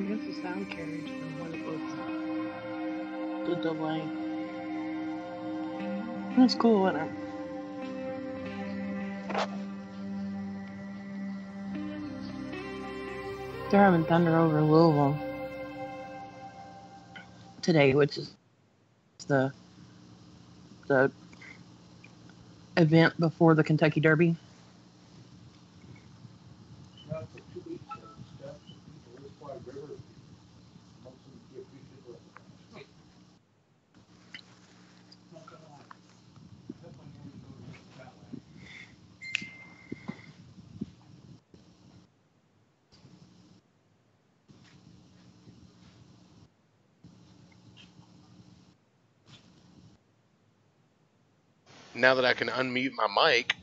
guess the sound carriage from what it looks like. The delay. That's cool, isn't it? They're having thunder over Louisville today, which is the event before the Kentucky Derby. Now that I can unmute my mic,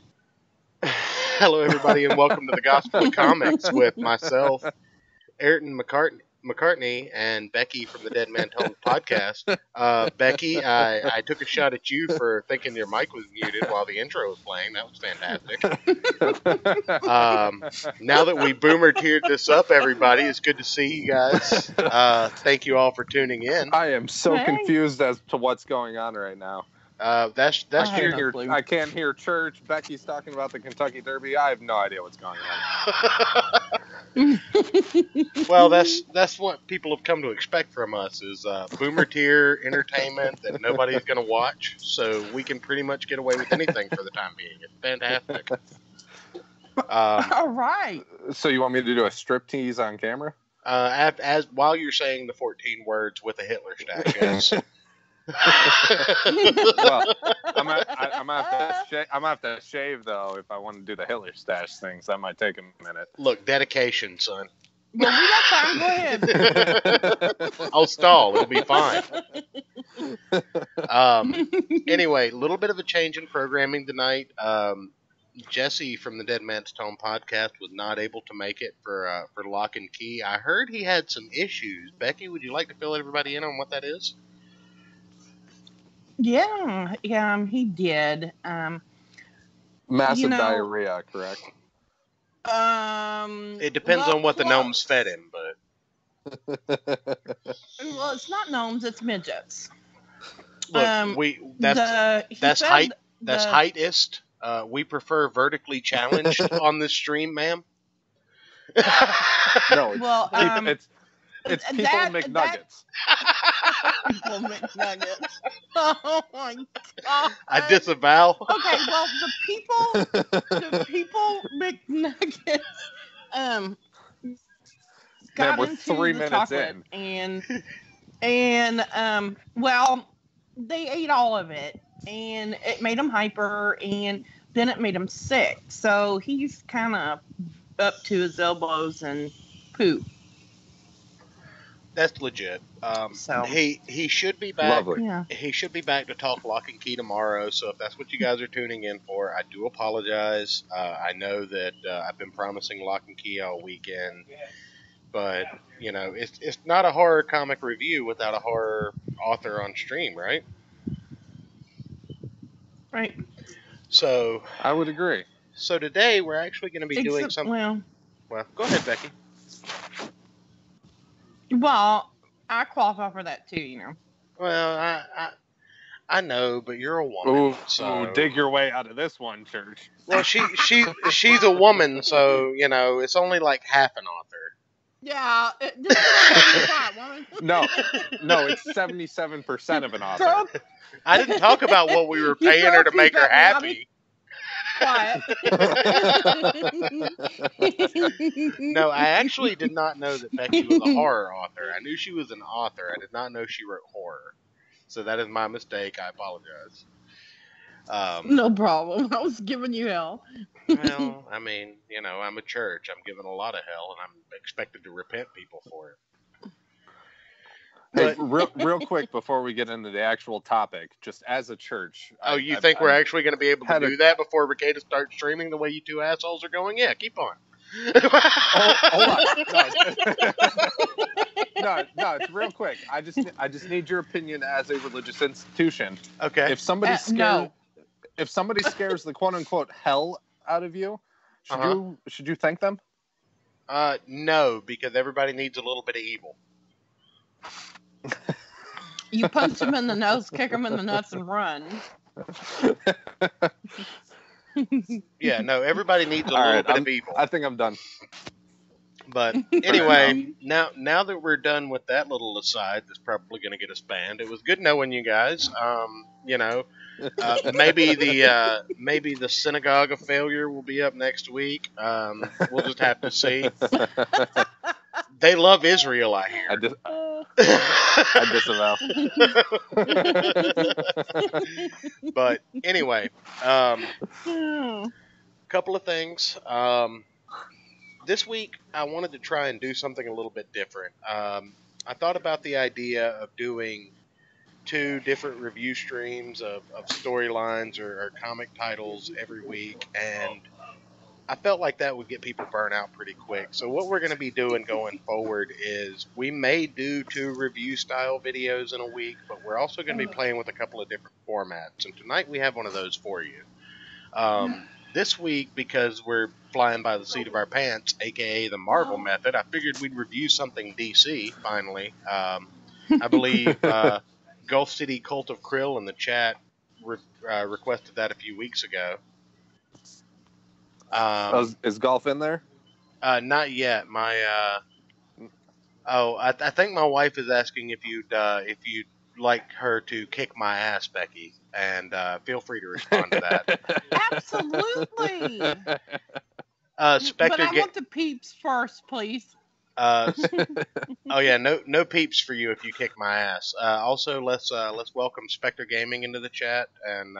hello everybody and welcome to the Gospel of Comics with myself, Ayrton McCartney, and Becky from the Dead Man Tone podcast. Becky, I took a shot at you for thinking your mic was muted while the intro was playing. That was fantastic. Now that we boomer tiered this up, everybody, it's good to see you guys. Thank you all for tuning in. I am so confused as to what's going on right now. That's true. I can't hear church. Becky's talking about the Kentucky Derby. I have no idea what's going on. Well, that's what people have come to expect from us is boomer tier entertainment that nobody's going to watch, so we can pretty much get away with anything for the time being. It's fantastic. All right. So you want me to do a striptease on camera? As while you're saying the 14 words with a Hitler stash, yes. Well, I'm gonna have to shave though if I want to do the Hitler stash thing, so that might take a minute. Look, dedication, son. Well, we got time. Go ahead. I'll stall. It'll be fine. Anyway, a little bit of a change in programming tonight. Jesse from the Dead Man's Tone podcast was not able to make it for Lock and Key. I heard he had some issues. Becky, would you like to fill everybody in on what that is? Yeah, he did. Massive diarrhea, correct? It depends on what the gnomes fed him, but. Well, it's not gnomes; it's midgets. Look, that's heightist. We prefer vertically challenged on this stream, ma'am. No, it's people McNuggets. People McNuggets. Oh my god! I disavow. Okay, well the people McNuggets. Got we're into 3 the minutes in, and well, they ate all of it, and it made him hyper, and then it made him sick. So he's kind of up to his elbows in poop. That's legit. So he should be back. Lovely. Yeah. He should be back to talk Lock and Key tomorrow. So if that's what you guys are tuning in for, I do apologize. I know that I've been promising Lock and Key all weekend, but it's not a horror comic review without a horror author on stream, right? Right. So I would agree. So today we're actually going to be doing something. Well, go ahead, Becky. Well, I qualify for that too, Well, I know, but you're a woman. So dig your way out of this one, church. Well, she's a woman, so it's only like half an author. Yeah. No, it's 77% of an author. I didn't talk about what we were paying her to make her happy. Quiet. No, I actually did not know that Becky was a horror author. I knew she was an author. I did not know she wrote horror. So that is my mistake. I apologize. No problem. I was giving you hell. Well, I mean, I'm a church. I'm given a lot of hell, and I'm expected to repent people for it. Hey, real quick before we get into the actual topic, just as a church. You think we're actually going to be able to do that before Ricada starts streaming the way you two assholes are going? Yeah, keep on. Hold on. No, it's real quick. I just need your opinion as a religious institution. Okay. If somebody scares the quote unquote hell out of you, should you thank them? No, because everybody needs a little bit of evil. You punch him in the nose, kick him in the nuts, and run. Yeah, no, everybody needs a All little right, bit of evil. I think I'm done. But anyway, now that we're done with that little aside, that's probably going to get us banned. It was good knowing you guys. You know, maybe the synagogue of failure will be up next week. We'll just have to see. They love Israel, I hear. I disavow. But anyway, couple of things. This week, I wanted to try and do something a little bit different. I thought about the idea of doing 2 different review streams of storylines or comic titles every week, and I felt like that would get people burnt out pretty quick. So what we're going to be doing going forward is we may do 2 review style videos in a week, but we're also going to be playing with a couple of different formats. And tonight we have one of those for you. This week, because we're flying by the seat of our pants, aka the Marvel method, I figured we'd review something DC finally. I believe Gulf City Cult of Krill in the chat requested that a few weeks ago. Is golf in there? Not yet. I think my wife is asking if you'd like her to kick my ass, Becky, and feel free to respond to that. Absolutely. Spectre, but I want the peeps first, please. oh yeah, no peeps for you if you kick my ass. Also, let's welcome Spectre Gaming into the chat and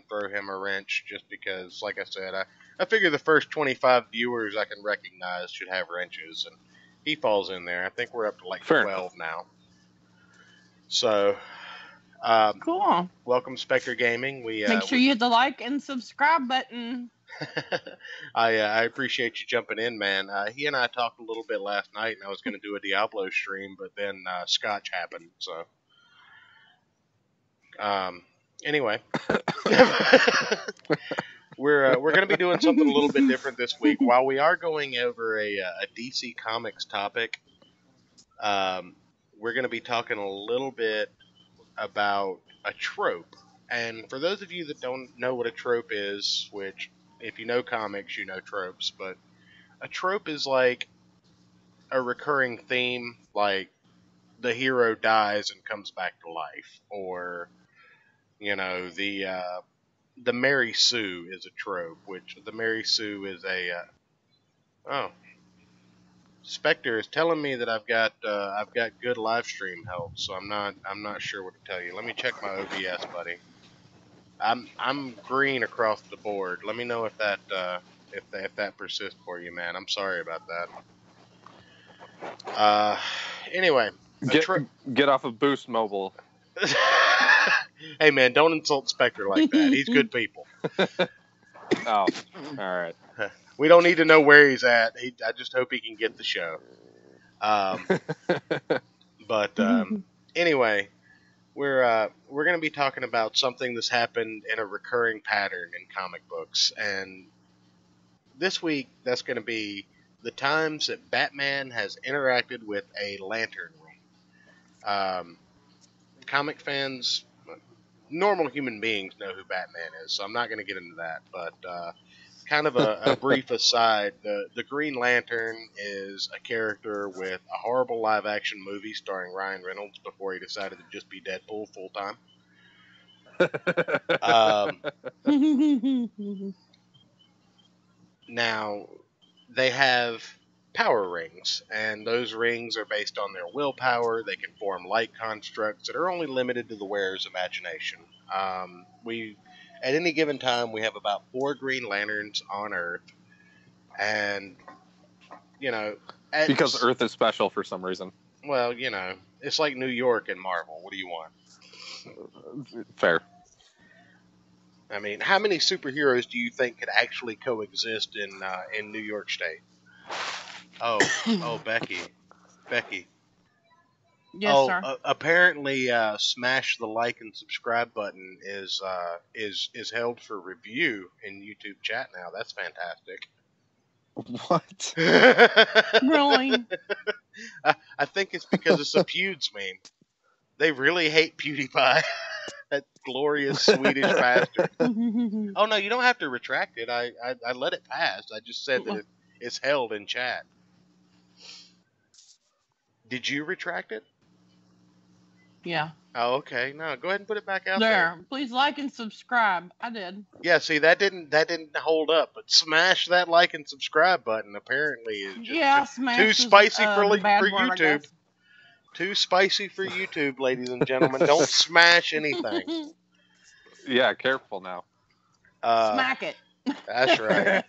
throw him a wrench, just because, like I said, I figure the first 25 viewers I can recognize should have wrenches, and he falls in there. I think we're up to like 12 now. So, cool. Welcome Spectre Gaming. Make sure you hit the like and subscribe button. I appreciate you jumping in, man. He and I talked a little bit last night, and I was going to do a Diablo stream, but then Scotch happened. So, anyway, we're going to be doing something a little bit different this week. While we are going over a DC Comics topic, we're going to be talking a little bit about a trope. And for those of you that don't know what a trope is, which if you know comics, you know tropes, but a trope is like a recurring theme, like the hero dies and comes back to life, or you know, the Mary Sue is a trope, which the Mary Sue is a Spectre is telling me that I've got good live stream help, so I'm not sure what to tell you. Let me check my OBS, buddy. I'm green across the board. Let me know if that persists for you, man. I'm sorry about that. Anyway, get off of Boost Mobile. Hey, man, don't insult Spectre like that. He's good people. Oh, all right. We don't need to know where he's at. I just hope he can get the show. But anyway, we're going to be talking about something that's happened in a recurring pattern in comic books, and this week that's going to be the times that Batman has interacted with a lantern ring. Comic fans, normal human beings know who Batman is, so I'm not going to get into that, but kind of a brief aside, the Green Lantern is a character with a horrible live-action movie starring Ryan Reynolds before he decided to just be Deadpool full-time. Now, they have power rings, and those rings are based on their willpower. They can form light constructs that are only limited to the wearer's imagination. At any given time, we have about 4 Green Lanterns on Earth, and, you know... Because Earth is special for some reason. Well, you know, it's like New York and Marvel. What do you want? Fair. I mean, how many superheroes do you think could actually coexist in New York State? Oh, Becky. Yes, sir. Apparently, smash the like and subscribe button is held for review in YouTube chat now. That's fantastic. What? Really? I think it's because it's a Pewds meme. They really hate PewDiePie. That glorious Swedish bastard. Oh no, you don't have to retract it. I let it pass. I just said that it's held in chat. Did you retract it? Yeah. Oh, okay. No, go ahead and put it back out there. Please like and subscribe. I did. Yeah, see that didn't hold up, but smash that like and subscribe button. Apparently, is just too spicy for YouTube. Too spicy for YouTube, ladies and gentlemen. Don't smash anything. Yeah, careful now. Smack it. That's right.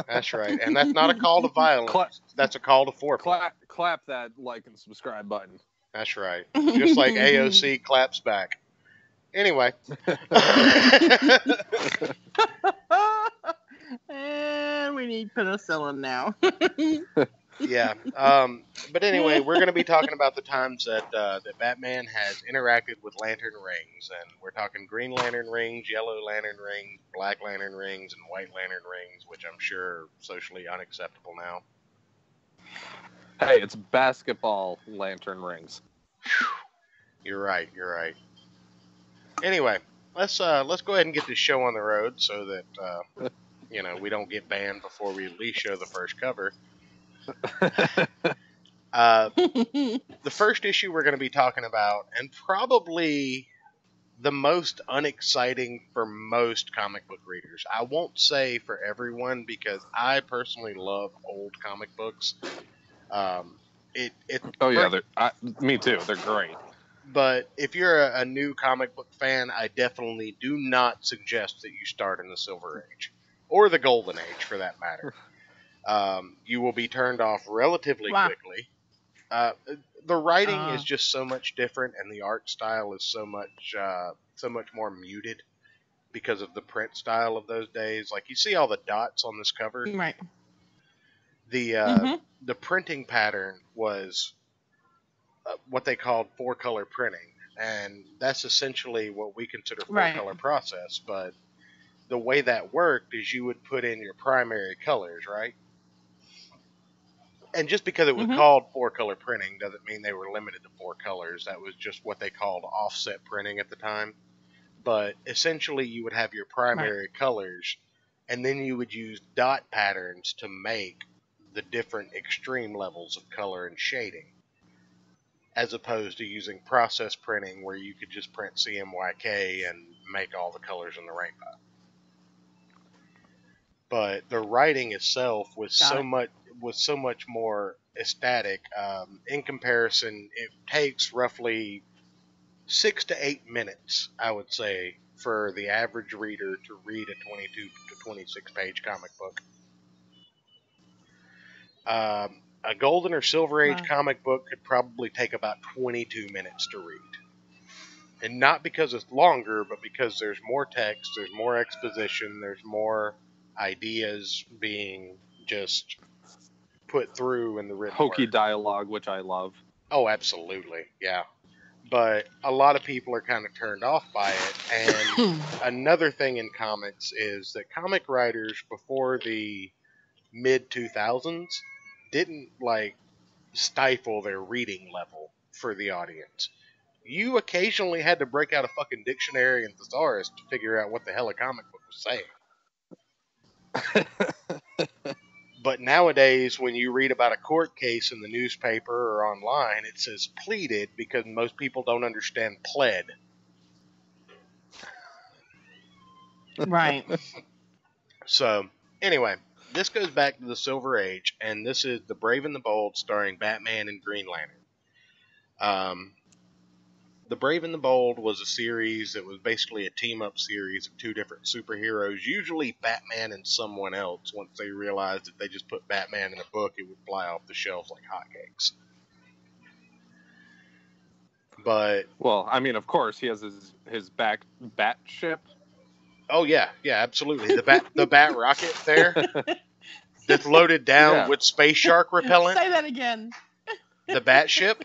That's right. And that's not a call to violence. That's a call to foreplay. Clap that like and subscribe button. That's right. Just like AOC claps back. Anyway. And we need penicillin now. Yeah. But anyway, we're going to be talking about the times that that Batman has interacted with lantern rings. And we're talking Green Lantern rings, Yellow Lantern rings, Black Lantern rings, and White Lantern rings, which I'm sure are socially unacceptable now. Hey, it's basketball lantern rings. You're right. You're right. Anyway, let's go ahead and get this show on the road so that we don't get banned before we at least show the first cover. The first issue we're going to be talking about, and probably the most unexciting for most comic book readers. I won't say for everyone because I personally love old comic books. Me too. They're great. But if you're a new comic book fan, I definitely do not suggest that you start in the Silver Age or the Golden Age, for that matter. You will be turned off relatively quickly. The writing is just so much different, and the art style is so much more muted because of the print style of those days. Like, you see all the dots on this cover, Right. The printing pattern was what they called four-color printing, and that's essentially what we consider four-color process. But the way that worked is you would put in your primary colors, right? And just because it was called four-color printing doesn't mean they were limited to four colors. That was just what they called offset printing at the time. But essentially, you would have your primary colors, and then you would use dot patterns to make the different extreme levels of color and shading, as opposed to using process printing where you could just print CMYK and make all the colors in the rainbow. But the writing itself was so much more ecstatic. In comparison, it takes roughly 6 to 8 minutes, I would say, for the average reader to read a 22 to 26 page comic book. A Golden or Silver Age comic book could probably take about 22 minutes to read. And not because it's longer, but because there's more text, there's more exposition, there's more ideas being just put through in the written hokey word. Dialogue, which I love. Oh, absolutely, yeah. But a lot of people are kind of turned off by it. And another thing in comics is that comic writers before the mid-2000s didn't, stifle their reading level for the audience. You occasionally had to break out a fucking dictionary and thesaurus to figure out what the hell a comic book was saying. But nowadays, when you read about a court case in the newspaper or online, it says pleaded because most people don't understand pled. Right. So, anyway, this goes back to the Silver Age, and this is The Brave and the Bold starring Batman and Green Lantern. The Brave and the Bold was a series that was basically a team-up series of two different superheroes, usually Batman and someone else. Once they realized if they just put Batman in a book, it would fly off the shelves like hotcakes. But... Well, I mean, of course, he has his bat ship. Oh, yeah, absolutely. The bat rocket there that's loaded down with space shark repellent. Say that again. The bat ship.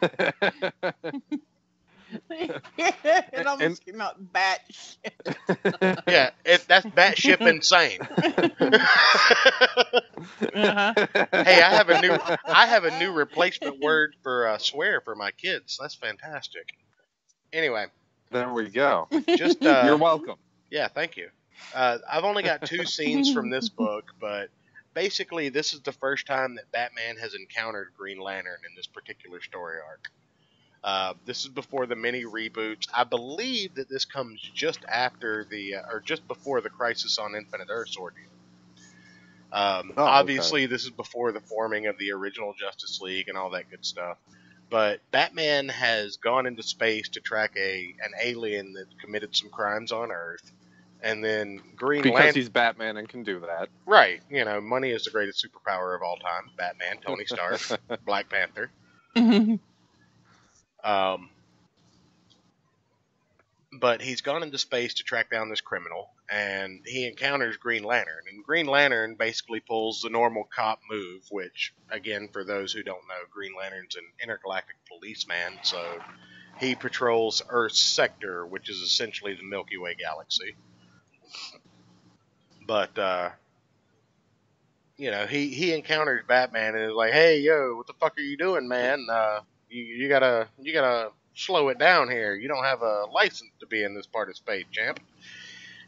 It almost came out bat shit. Yeah, that's batshit insane. Hey, I have a new replacement word for swear for my kids. That's fantastic. Anyway, There we go. just You're welcome. yeah, thank you. I've only got 2 scenes from this book, but basically this is the first time that Batman has encountered Green Lantern in this particular story arc. This is before the mini reboots. I believe that this comes just after or just before the Crisis on Infinite Earths ordeal. Obviously, this is before the forming of the original Justice League and all that good stuff. But Batman has gone into space to track an alien that committed some crimes on Earth. And then Green Lantern... Because he's Batman and can do that. Right. You know, money is the greatest superpower of all time. Batman, Tony Stark, Black Panther. But he's gone into space to track down this criminal, and he encounters Green Lantern. And Green Lantern basically pulls the normal cop move, which, again, for those who don't know, Green Lantern's an intergalactic policeman, so he patrols Earth's sector, which is essentially the Milky Way galaxy. But, you know, he encounters Batman and is like, hey, yo, what the fuck are you doing, man? You gotta slow it down here. You don't have a license to be in this part of space, champ.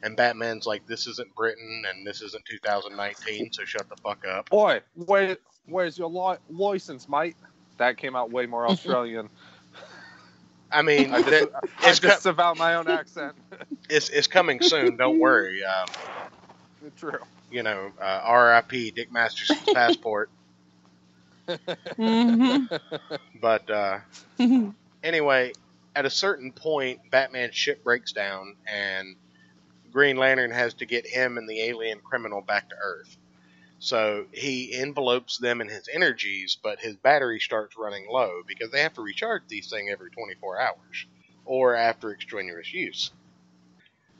And Batman's like, this isn't Britain and this isn't 2019, so shut the fuck up. Boy, where's your license, mate? That came out way more Australian. I mean, I just disavow my own accent. It's coming soon. Don't worry. True. You know, R.I.P. Dick Masterson's passport. But anyway, at a certain point, Batman's ship breaks down, and Green Lantern has to get him and the alien criminal back to Earth. So he envelopes them in his energies, but his battery starts running low because they have to recharge these things every 24 hours, or after extraneous use.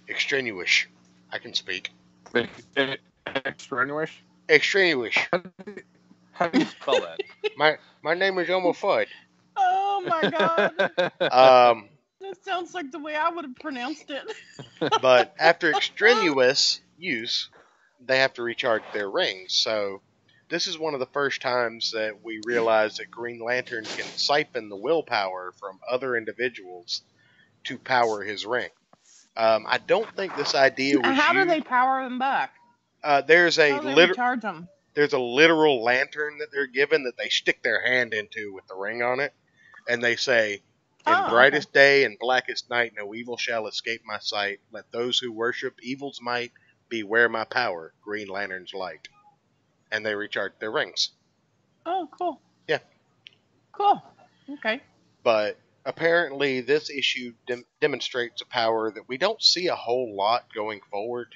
Extraneous. I can speak. Extraneous? Extraneous. How do you spell that? My name is Elmo Fudd. Oh my god. That sounds like the way I would have pronounced it. But after extraneous use, they have to recharge their rings. So this is one of the first times that we realize that Green Lantern can siphon the willpower from other individuals to power his ring. I don't think this idea was How do they power them back? There's a recharge them? There's a literal lantern that they're given that they stick their hand into with the ring on it, and they say, "In brightest day and blackest night, no evil shall escape my sight. Let those who worship evil's might beware my power, Green Lantern's light." And they recharge their rings. Oh, cool. Yeah. Cool. Okay. But apparently this issue demonstrates a power that we don't see a whole lot going forward,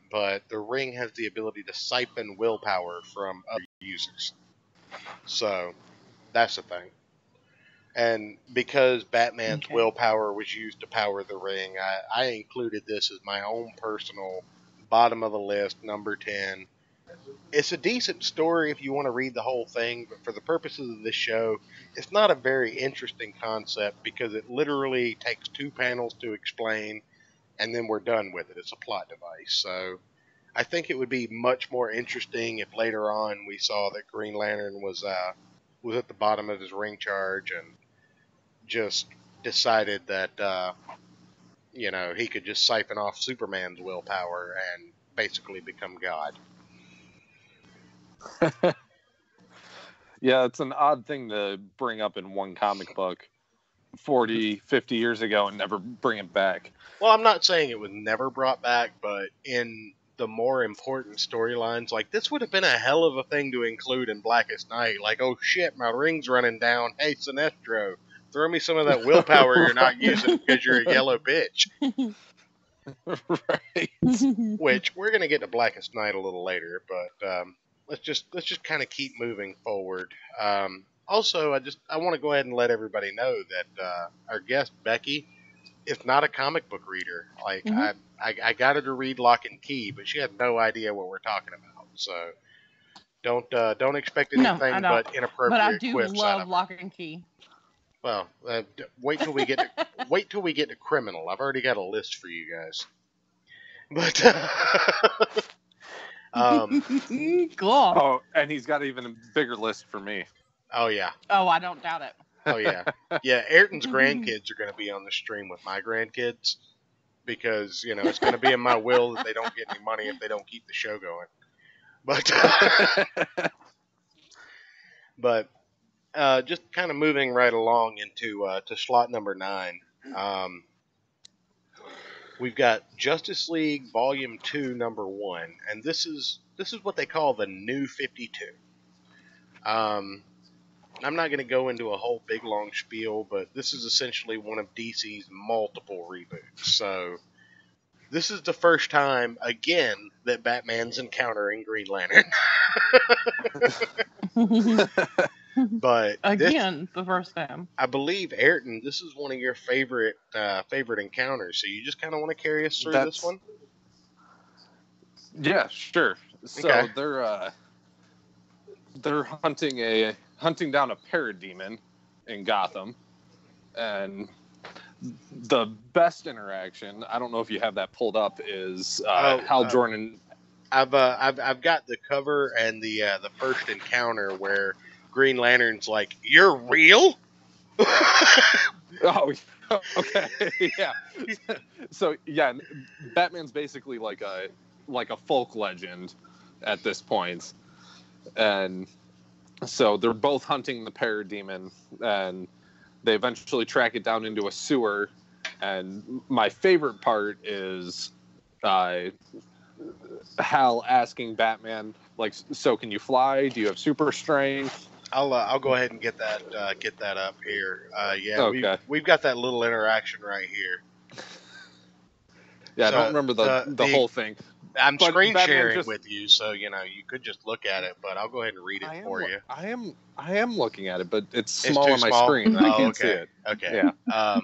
but the ring has the ability to siphon willpower from other users. So that's the thing. And because Batman's willpower was used to power the ring, I included this as my own personal bottom of the list, number 10. It's a decent story if you want to read the whole thing, but for the purposes of this show, it's not a very interesting concept because it literally takes 2 panels to explain, and then we're done with it. It's a plot device. So I think it would be much more interesting if later on we saw that Green Lantern was at the bottom of his ring charge and just decided that you know, he could just siphon off Superman's willpower and basically become God. Yeah, it's an odd thing to bring up in one comic book 40, 50 years ago and never bring it back. Well, I'm not saying it was never brought back, but in the more important storylines, like this would have been a hell of a thing to include in Blackest Night. Like, oh shit, my ring's running down. Hey, Sinestro, throw me some of that willpower you're not using because you're a yellow bitch. Right. Which we're gonna get to Blackest Night a little later, but let's just kind of keep moving forward. Also, I want to go ahead and let everybody know that our guest Becky is not a comic book reader. Like I got her to read Lock and Key, but she had no idea what we're talking about. So don't expect anything but inappropriate. But I do quips love Lock and Key. Well, wait till we get to criminal. I've already got a list for you guys. But Cool. Oh, and he's got even a bigger list for me. oh yeah, Oh, I don't doubt it. oh yeah, yeah. Ayrton's grandkids are going to be on the stream with my grandkids because it's going to be in my will that they don't get any money if they don't keep the show going. But just kind of moving right along into to slot number 9. We've got Justice League Volume 2, number 1, and this is what they call the New 52. I'm not going to go into a whole big long spiel, but this is essentially one of DC's multiple reboots. So this is the first time, again, that Batman's encountering Green Lantern. But Again, the first time. I believe, Ayrton, this is one of your favorite encounters. So you just kind of want to carry us through this one? Yeah, sure. So Okay. they're hunting down a parademon in Gotham, and the best interaction, I don't know if you have that pulled up, is Hal Jordan. I've got the cover and the first encounter where Green Lantern's like, "You're real?" Oh, okay, yeah. So yeah, Batman's basically like a folk legend at this point, and so they're both hunting the parademon, and they eventually track it down into a sewer. And my favorite part is Hal asking Batman, like, "So can you fly? Do you have super strength?" I'll go ahead and get that up here. Yeah, Okay. we've got that little interaction right here. Yeah, So, I don't remember the whole thing. I'm But screen Batman sharing just- with you, so you could just look at it, but I'll go ahead and read it for you. I am looking at it, but it's It's small too on my small? screen. I Oh, can't see okay. it. Okay. Yeah.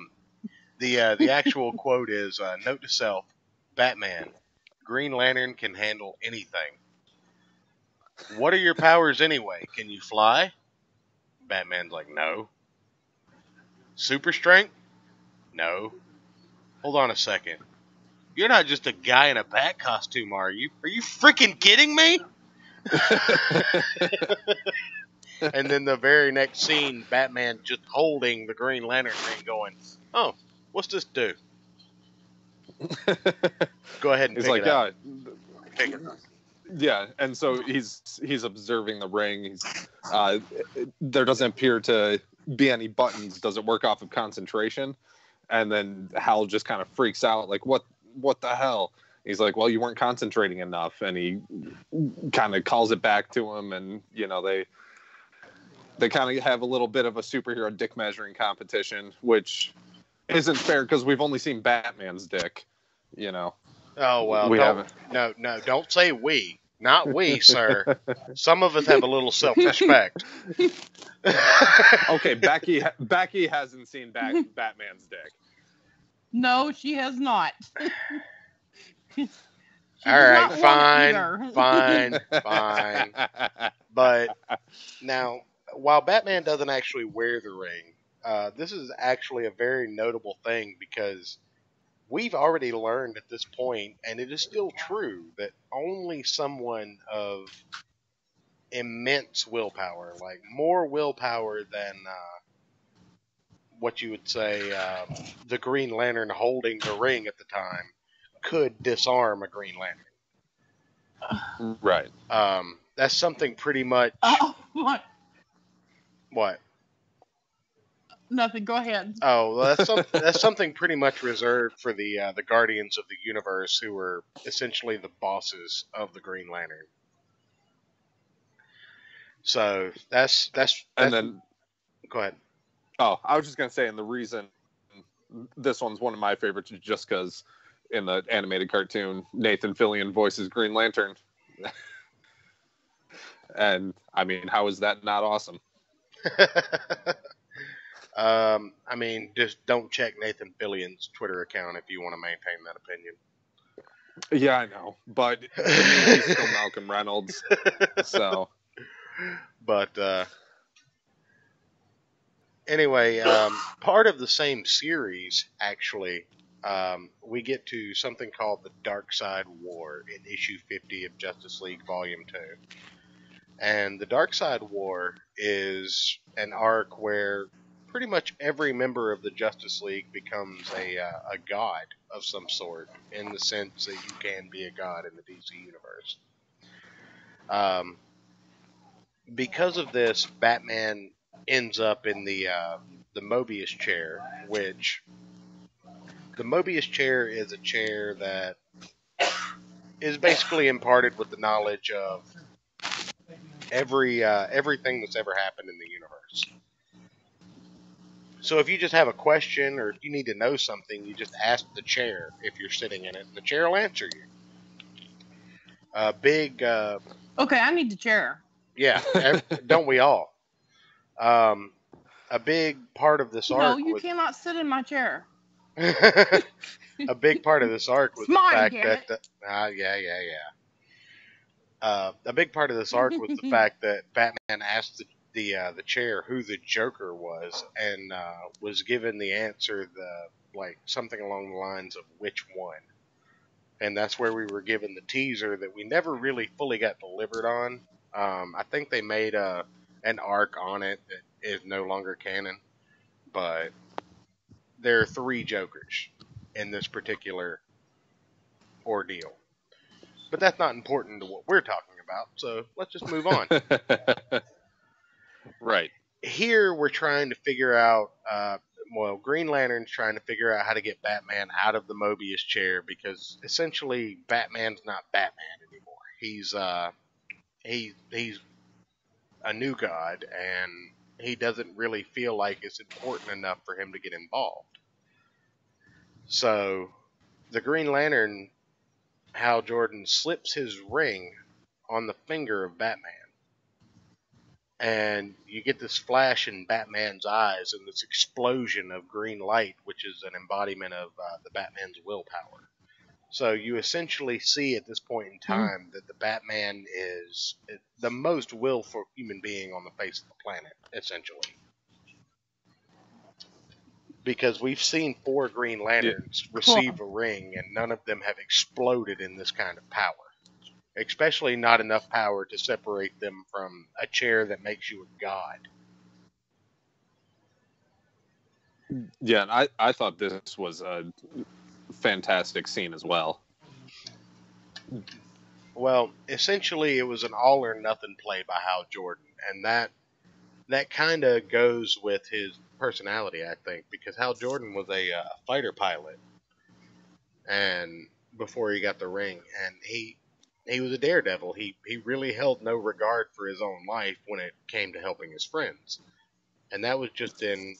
The actual quote is, "Note to self: Batman, Green Lantern can handle anything. What are your powers anyway? Can you fly?" Batman's like, "No." "Super strength?" "No." "Hold on a second. You're not just a guy in a bat costume, are you? Are you freaking kidding me?" And then the very next scene, Batman just holding the Green Lantern thing going, "Oh, what's this do?" Go ahead and He's pick like, it up. Pick it. yeah, and so he's observing the ring. There doesn't appear to be any buttons. Does it work off of concentration? And then Hal just kind of freaks out, like, what the hell? He's like, "Well, you weren't concentrating enough," and he kind of calls it back to him, and they kind of have a little bit of a superhero dick measuring competition, which isn't fair because we've only seen Batman's dick. Oh, well, We don't, haven't. no, don't say we. Not we, sir. Some of us have a little self-respect. Okay, Becky hasn't seen Batman's dick. No, she has not. She All does right, not want either. fine. But now, while Batman doesn't actually wear the ring, this is actually a very notable thing because we've already learned at this point, and it is still true, that only someone of immense willpower, like more willpower than what you would say the Green Lantern holding the ring at the time, could disarm a Green Lantern. Right. That's something pretty much... Oh, what? What? Nothing. Go ahead. Oh, well, that's something pretty much reserved for the Guardians of the Universe, who are essentially the bosses of the Green Lantern. So that's And then, go ahead. oh, I was just gonna say, and the reason this one's one of my favorites is just because in the animated cartoon, Nathan Fillion voices Green Lantern, and I mean, how is that not awesome? I mean, just don't check Nathan Fillion's Twitter account if you want to maintain that opinion. Yeah, I know, but to me, he's still Malcolm Reynolds. So, But Anyway, part of the same series, actually, we get to something called the Dark Side War in issue 50 of Justice League Volume 2. And the Dark Side War is an arc where pretty much every member of the Justice League becomes a god of some sort, in the sense that you can be a god in the DC universe. Because of this, Batman ends up in the Mobius chair, which the Mobius chair is a chair that is basically imparted with the knowledge of everything that's ever happened in the universe. So if you just have a question or if you need to know something, you just ask the chair if you're sitting in it, and the chair will answer you. Okay, I need the chair. Yeah, don't we all? A big part of this arc. No, you cannot sit in my chair. A big part of this arc was the fact that a big part of this arc was the fact that Batman asked the chair who the Joker was, and was given the answer something along the lines of which one. And that's where we were given the teaser that we never really fully got delivered on. I think they made an arc on it that is no longer canon, but there are 3 Jokers in this particular ordeal. But that's not important to what we're talking about, so let's just move on. Right. Here we're trying to figure out, Green Lantern's trying to figure out how to get Batman out of the Mobius chair, because essentially Batman's not Batman anymore. He's a new god, and he doesn't really feel like it's important enough for him to get involved. So the Green Lantern, Hal Jordan, slips his ring on the finger of Batman. And you get this flash in Batman's eyes and this explosion of green light, which is an embodiment of the Batman's willpower. So you essentially see at this point in time that the Batman is the most willful human being on the face of the planet, essentially. Because we've seen 4 Green Lanterns receive a ring, and none of them have exploded in this kind of power. Especially not enough power to separate them from a chair that makes you a god. Yeah, and I thought this was a fantastic scene as well. Well, essentially it was an all or nothing play by Hal Jordan, and that kind of goes with his personality, I think, because Hal Jordan was a fighter pilot, and before he got the ring, and he was a daredevil. He really held no regard for his own life when it came to helping his friends, and that was just in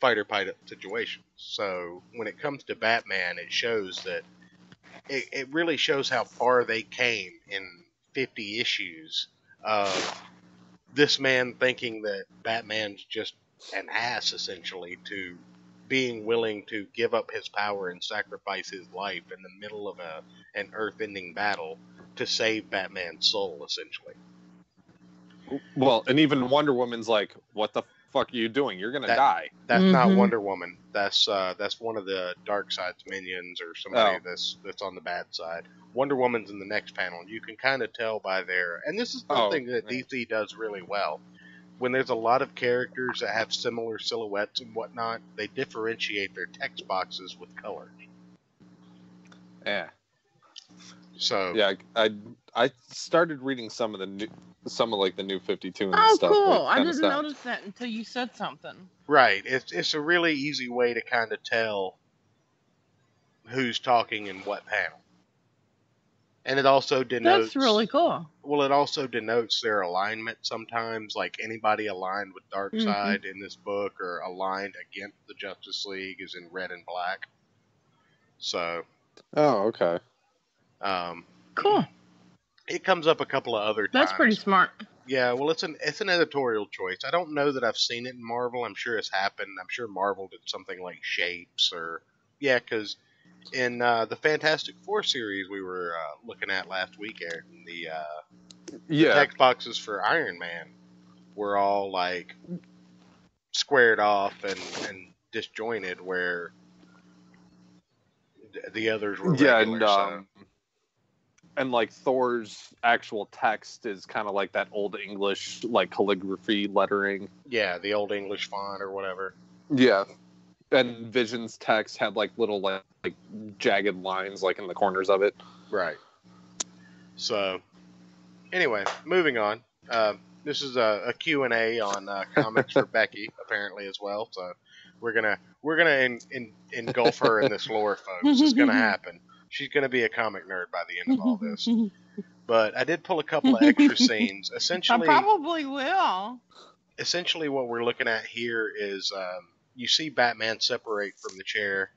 fighter pilot situations. So when it comes to Batman, it shows that it really shows how far they came in 50 issues of this man thinking that Batman's just an ass, essentially, to being willing to give up his power and sacrifice his life in the middle of an earth-ending battle to save Batman's soul, essentially. Well, and even Wonder Woman's like, what the fuck are you doing? You're going to die. That's not Wonder Woman. That's one of the Darkseid's minions, or somebody that's on the bad side. Wonder Woman's in the next panel. You can kind of tell by and this is something that DC does really well. When there's a lot of characters that have similar silhouettes and whatnot, they differentiate their text boxes with color. Yeah. So yeah, I started reading some of the new 52 and stuff. Oh, cool! I didn't notice that until you said something. Right. It's a really easy way to kind of tell who's talking in what panel. And it also denotes... That's really cool. Well, it also denotes their alignment sometimes, like anybody aligned with Darkseid in this book or aligned against the Justice League is in red and black. So... Oh, okay. Cool. It comes up a couple of other times. That's pretty smart. Yeah, well, it's an editorial choice. I don't know that I've seen it in Marvel. I'm sure it's happened. I'm sure Marvel did something like Shapes or... Yeah, because... In the Fantastic Four series we were looking at last week, Eric, the text boxes for Iron Man were all like squared off and disjointed where the others were Yeah, regular. and like Thor's actual text is kind of like that old English like calligraphy lettering. Yeah, the old English font or whatever. Yeah, and Vision's text had like little like jagged lines like in the corners of it. Right. So, anyway, moving on. This is a Q&A on comics for Becky, apparently as well. So, we're gonna engulf her in this lore, folks. It's gonna happen. She's gonna be a comic nerd by the end of all this. But I did pull a couple of extra scenes. I Essentially, probably will. what we're looking at here is you see Batman separate from the chair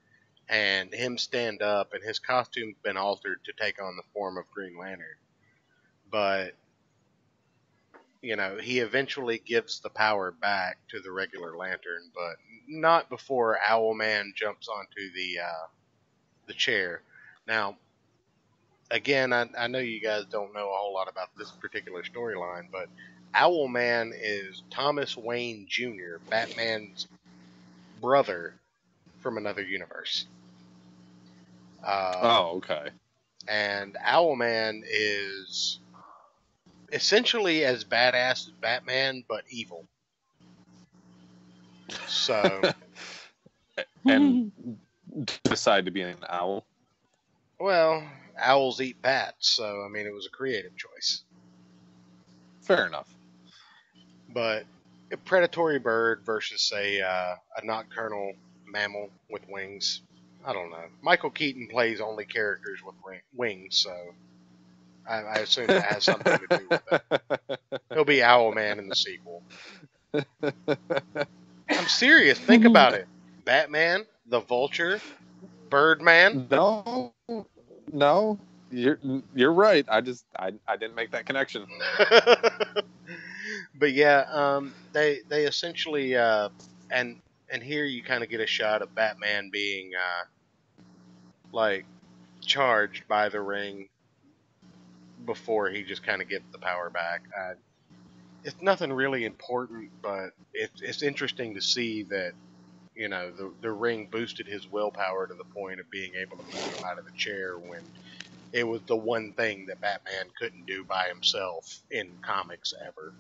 and him stand up, and his costume's been altered to take on the form of Green Lantern. But, you know, he eventually gives the power back to the regular Lantern, but not before Owlman jumps onto the chair. Now, again, I know you guys don't know a whole lot about this particular storyline, but Owlman is Thomas Wayne Jr., Batman's brother from another universe. Okay. And Owlman is essentially as badass as Batman, but evil. So, And decide to be an owl. well, owls eat bats, so I mean, it was a creative choice. Fair enough. But a predatory bird versus, say, a nocturnal mammal with wings. I don't know. Michael Keaton plays only characters with wings, so I assume that has something to do with it. He'll be Owlman in the sequel. I'm serious. Think about it. Batman, the Vulture, Birdman. No, you're right. I didn't make that connection. But yeah, they essentially and here you kind of get a shot of Batman being like charged by the ring before he just kind of gets the power back. It's nothing really important, but it's interesting to see that, you know, the ring boosted his willpower to the point of being able to move him out of the chair when it was the one thing that Batman couldn't do by himself in comics ever.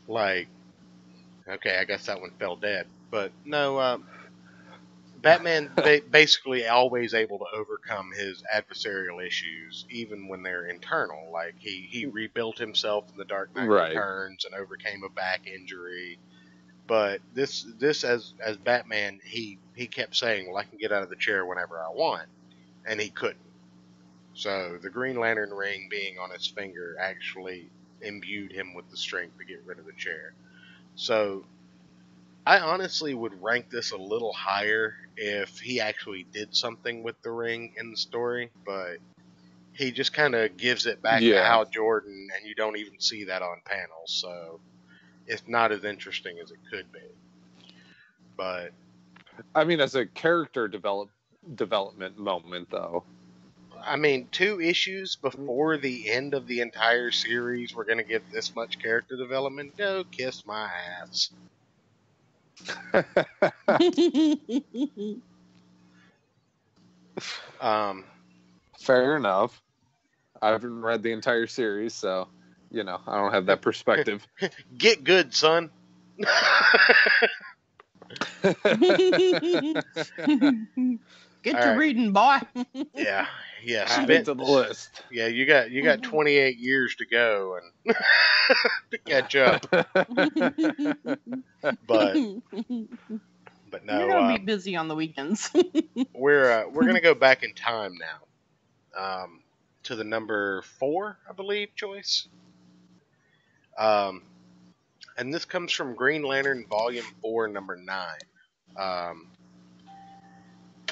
Like, okay, I guess that one fell dead. But no, Batman basically always able to overcome his adversarial issues, even when they're internal. Like he rebuilt himself in The Dark Knight Returns and overcame a back injury. But this as Batman, he kept saying, "Well, I can get out of the chair whenever I want," and he couldn't. So the Green Lantern ring being on his finger actually imbued him with the strength to get rid of the chair. So I honestly would rank this a little higher if he actually did something with the ring in the story, but he just kind of gives it back to Hal Jordan, and you don't even see that on panels, so it's not as interesting as it could be. But I mean, as a character development moment, though. I mean, 2 issues before the end of the entire series, we're going to get this much character development. Go kiss my ass. Fair enough. I haven't read the entire series, so, you know, I don't have that perspective. Get good, son. Get to reading, boy. Yeah. Add it to the list. Yeah, you got 28 years to go and to catch up. But no, you're gonna be busy on the weekends. we're gonna go back in time now, to the number 4, I believe, choice. And this comes from Green Lantern Volume 4, number 9.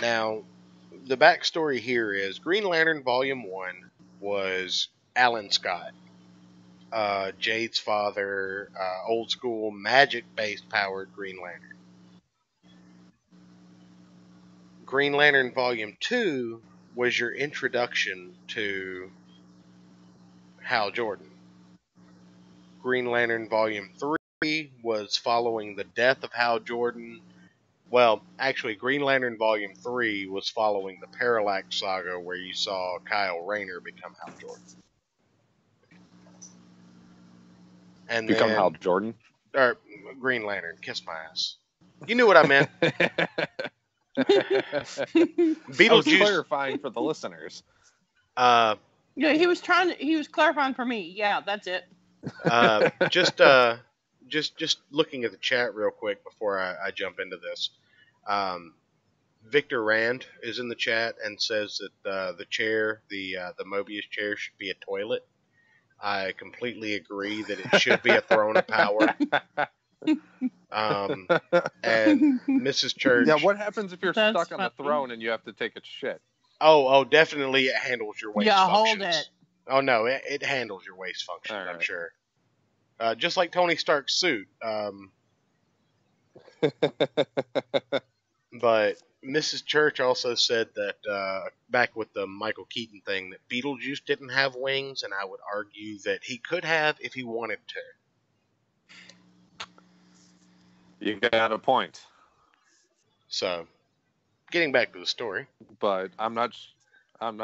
Now, the backstory here is Green Lantern Volume 1 was Alan Scott, Jade's father, old school magic-based powered Green Lantern. Green Lantern Volume 2 was your introduction to Hal Jordan. Green Lantern Volume 3 was following the death of Hal Jordan. Well, actually, Green Lantern Volume 3 was following the Parallax Saga, where you saw Kyle Rayner become Hal Jordan. And Become then, Hal Jordan? Or Green Lantern, kiss my ass. You knew what I meant. I was Beetlejuice. clarifying for the listeners. Yeah, he was clarifying for me. Yeah, that's it. Just looking at the chat real quick before I jump into this. Victor Rand is in the chat and says that the chair, the Mobius chair, should be a toilet. I completely agree that it should be a throne of power. And Mrs. Church. Yeah, what happens if you're That's stuck on the funny. throne and you have to take a shit? Oh, definitely it handles your waist Yeah, functions. hold it. Oh, no, it handles your waist functions, All I'm right. sure. Just like Tony Stark's suit. But Mrs. Church also said that, back with the Michael Keaton thing, that Beetlejuice didn't have wings, and I would argue that he could have if he wanted to. You got a point, So, getting back to the story. but I'm not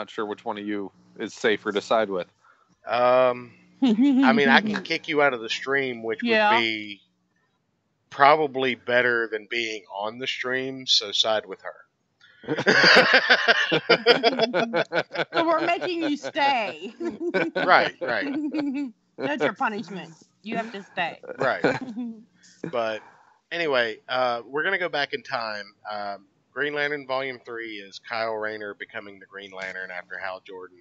sure which one of you is safer to side with. I mean, I can kick you out of the stream, which Yeah. would be probably better than being on the stream, so side with her. So we're making you stay. Right. That's your punishment. You have to stay. Right. But anyway, we're going to go back in time. Green Lantern Volume 3 is Kyle Rayner becoming the Green Lantern after Hal Jordan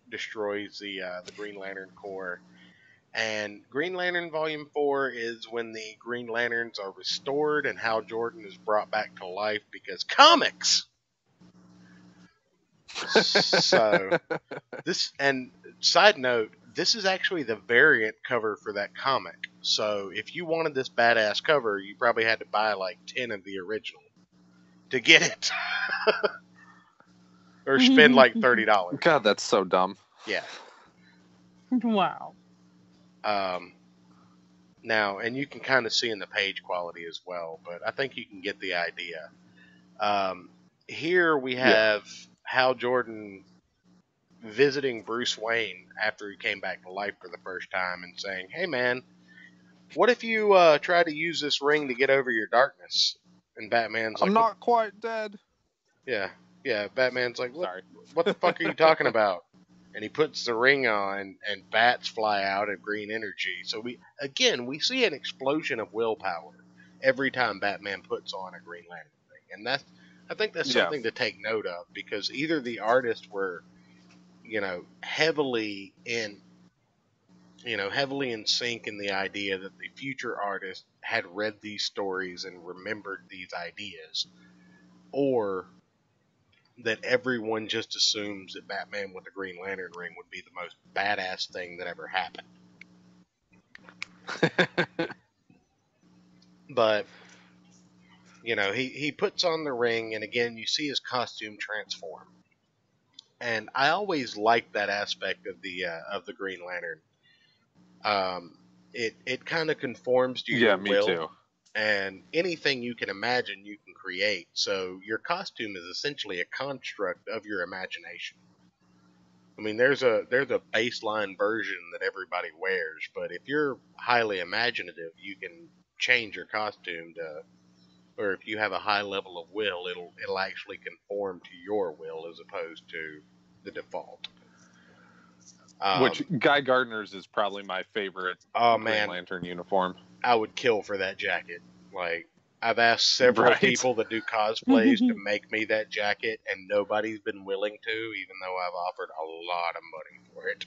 destroys the Green Lantern Corps. And Green Lantern Volume 4 is when the Green Lanterns are restored and Hal Jordan is brought back to life because comics! So, and side note, this is actually the variant cover for that comic. So, if you wanted this badass cover, you probably had to buy like 10 of the original to get it. Or spend like $30. God, that's so dumb. Yeah. Wow. Now, and you can kind of see in the page quality as well, but I think you can get the idea. Here we have Hal Jordan visiting Bruce Wayne after he came back to life for the first time and saying, "Hey man, what if you try to use this ring to get over your darkness?" And Batman's like, I'm not quite dead. Yeah, Batman's like, Sorry. what the fuck are you talking about? And he puts the ring on, and bats fly out of green energy. So we see an explosion of willpower every time Batman puts on a Green Lantern thing, and I think that's something to take note of, because either the artists were, heavily in sync in the idea that the future artist had read these stories and remembered these ideas, or that everyone just assumes that Batman with the Green Lantern ring would be the most badass thing that ever happened. But, he puts on the ring, and again, you see his costume transform. And I always liked that aspect of the Green Lantern. It kind of conforms to your will. Me too. And anything you can imagine, you can create. So your costume is essentially a construct of your imagination. I mean, there's a baseline version that everybody wears, but if you're highly imaginative, you can change your costume or if you have a high level of will, it'll actually conform to your will as opposed to the default. Which Guy Gardner's is probably my favorite Green Lantern uniform. I would kill for that jacket. Like, I've asked several people that do cosplays to make me that jacket, and nobody's been willing to, even though I've offered a lot of money for it.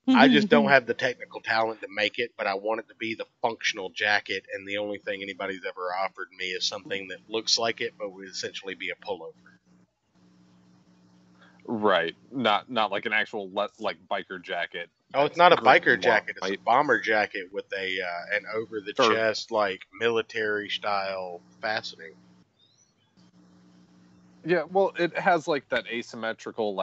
I just don't have the technical talent to make it, but I want it to be the functional jacket, and the only thing anybody's ever offered me is something that looks like it, but would essentially be a pullover. Right, not like an actual biker jacket. Oh, it's not a biker jacket; it's a bomber jacket with an over the chest military style fastening. Yeah, well, it has that asymmetrical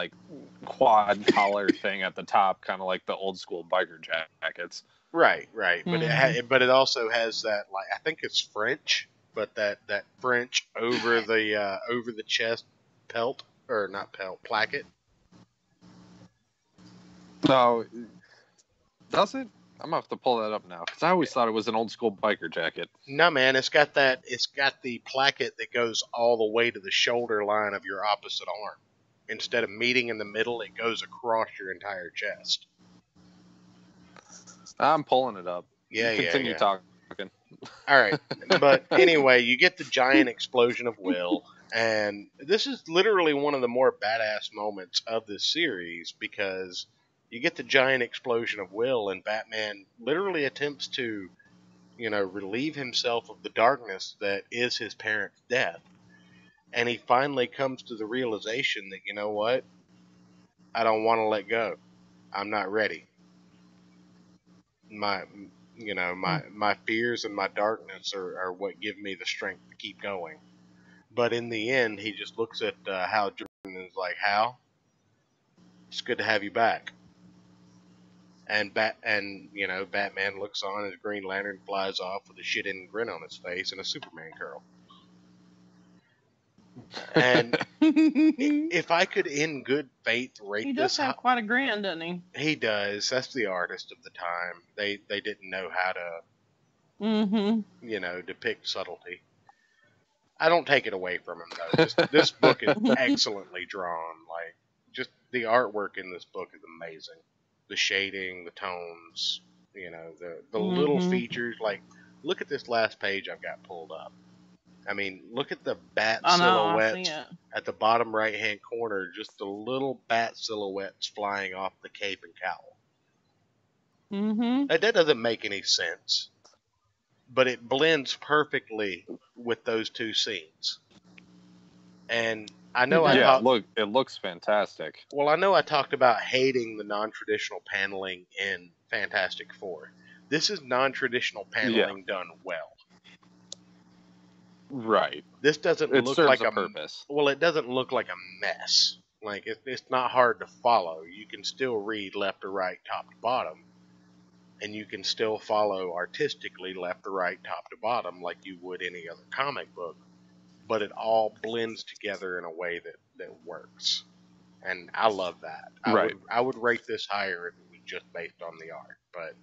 quad collar thing at the top, kind of like the old school biker jackets. Right. But Mhm. but it also has that, like, I think it's French, but that French over the chest pelt, or not pelt, placket. No, does it? I'm gonna have to pull that up now because I always thought it was an old school biker jacket. No, man, it's got the placket that goes all the way to the shoulder line of your opposite arm. Instead of meeting in the middle, it goes across your entire chest. I'm pulling it up. Yeah. Continue talking. All right, but anyway, you get the giant explosion of will, and this is literally one of the more badass moments of this series, because you get the giant explosion of will, and Batman literally attempts to, relieve himself of the darkness that is his parents' death, and he finally comes to the realization that, you know what, I don't want to let go. I'm not ready. My fears and my darkness are what give me the strength to keep going. But in the end, he just looks at Hal Jordan and is like, Hal, it's good to have you back. And Batman looks on as Green Lantern flies off with a shit-in grin on his face and a Superman curl. And if I could, in good faith, rate He this, does have quite a grin, doesn't he? he does. That's the artist of the time. They didn't know how to, Mm-hmm. depict subtlety. I don't take it away from him, though. This book is excellently drawn. Like, just the artwork in this book is amazing. The shading, the tones, the little features. Like, look at this last page I've got pulled up. I mean, look at the bat I know, I see silhouettes it. at the bottom right-hand corner. Just the little bat silhouettes flying off the cape and cowl. Mm-hmm. That doesn't make any sense, but it blends perfectly with those two scenes. And I know it looks fantastic. Well, I know I talked about hating the non-traditional paneling in Fantastic Four. This is non-traditional paneling done well. Right. This doesn't It look serves like a purpose. Well, it doesn't look like a mess. Like, it's not hard to follow. You can still read left to right, top to bottom, and you can still follow artistically left to right, top to bottom, like you would any other comic book. But it all blends together in a way that works. And I love that. I would rate this higher if it was just based on the art. But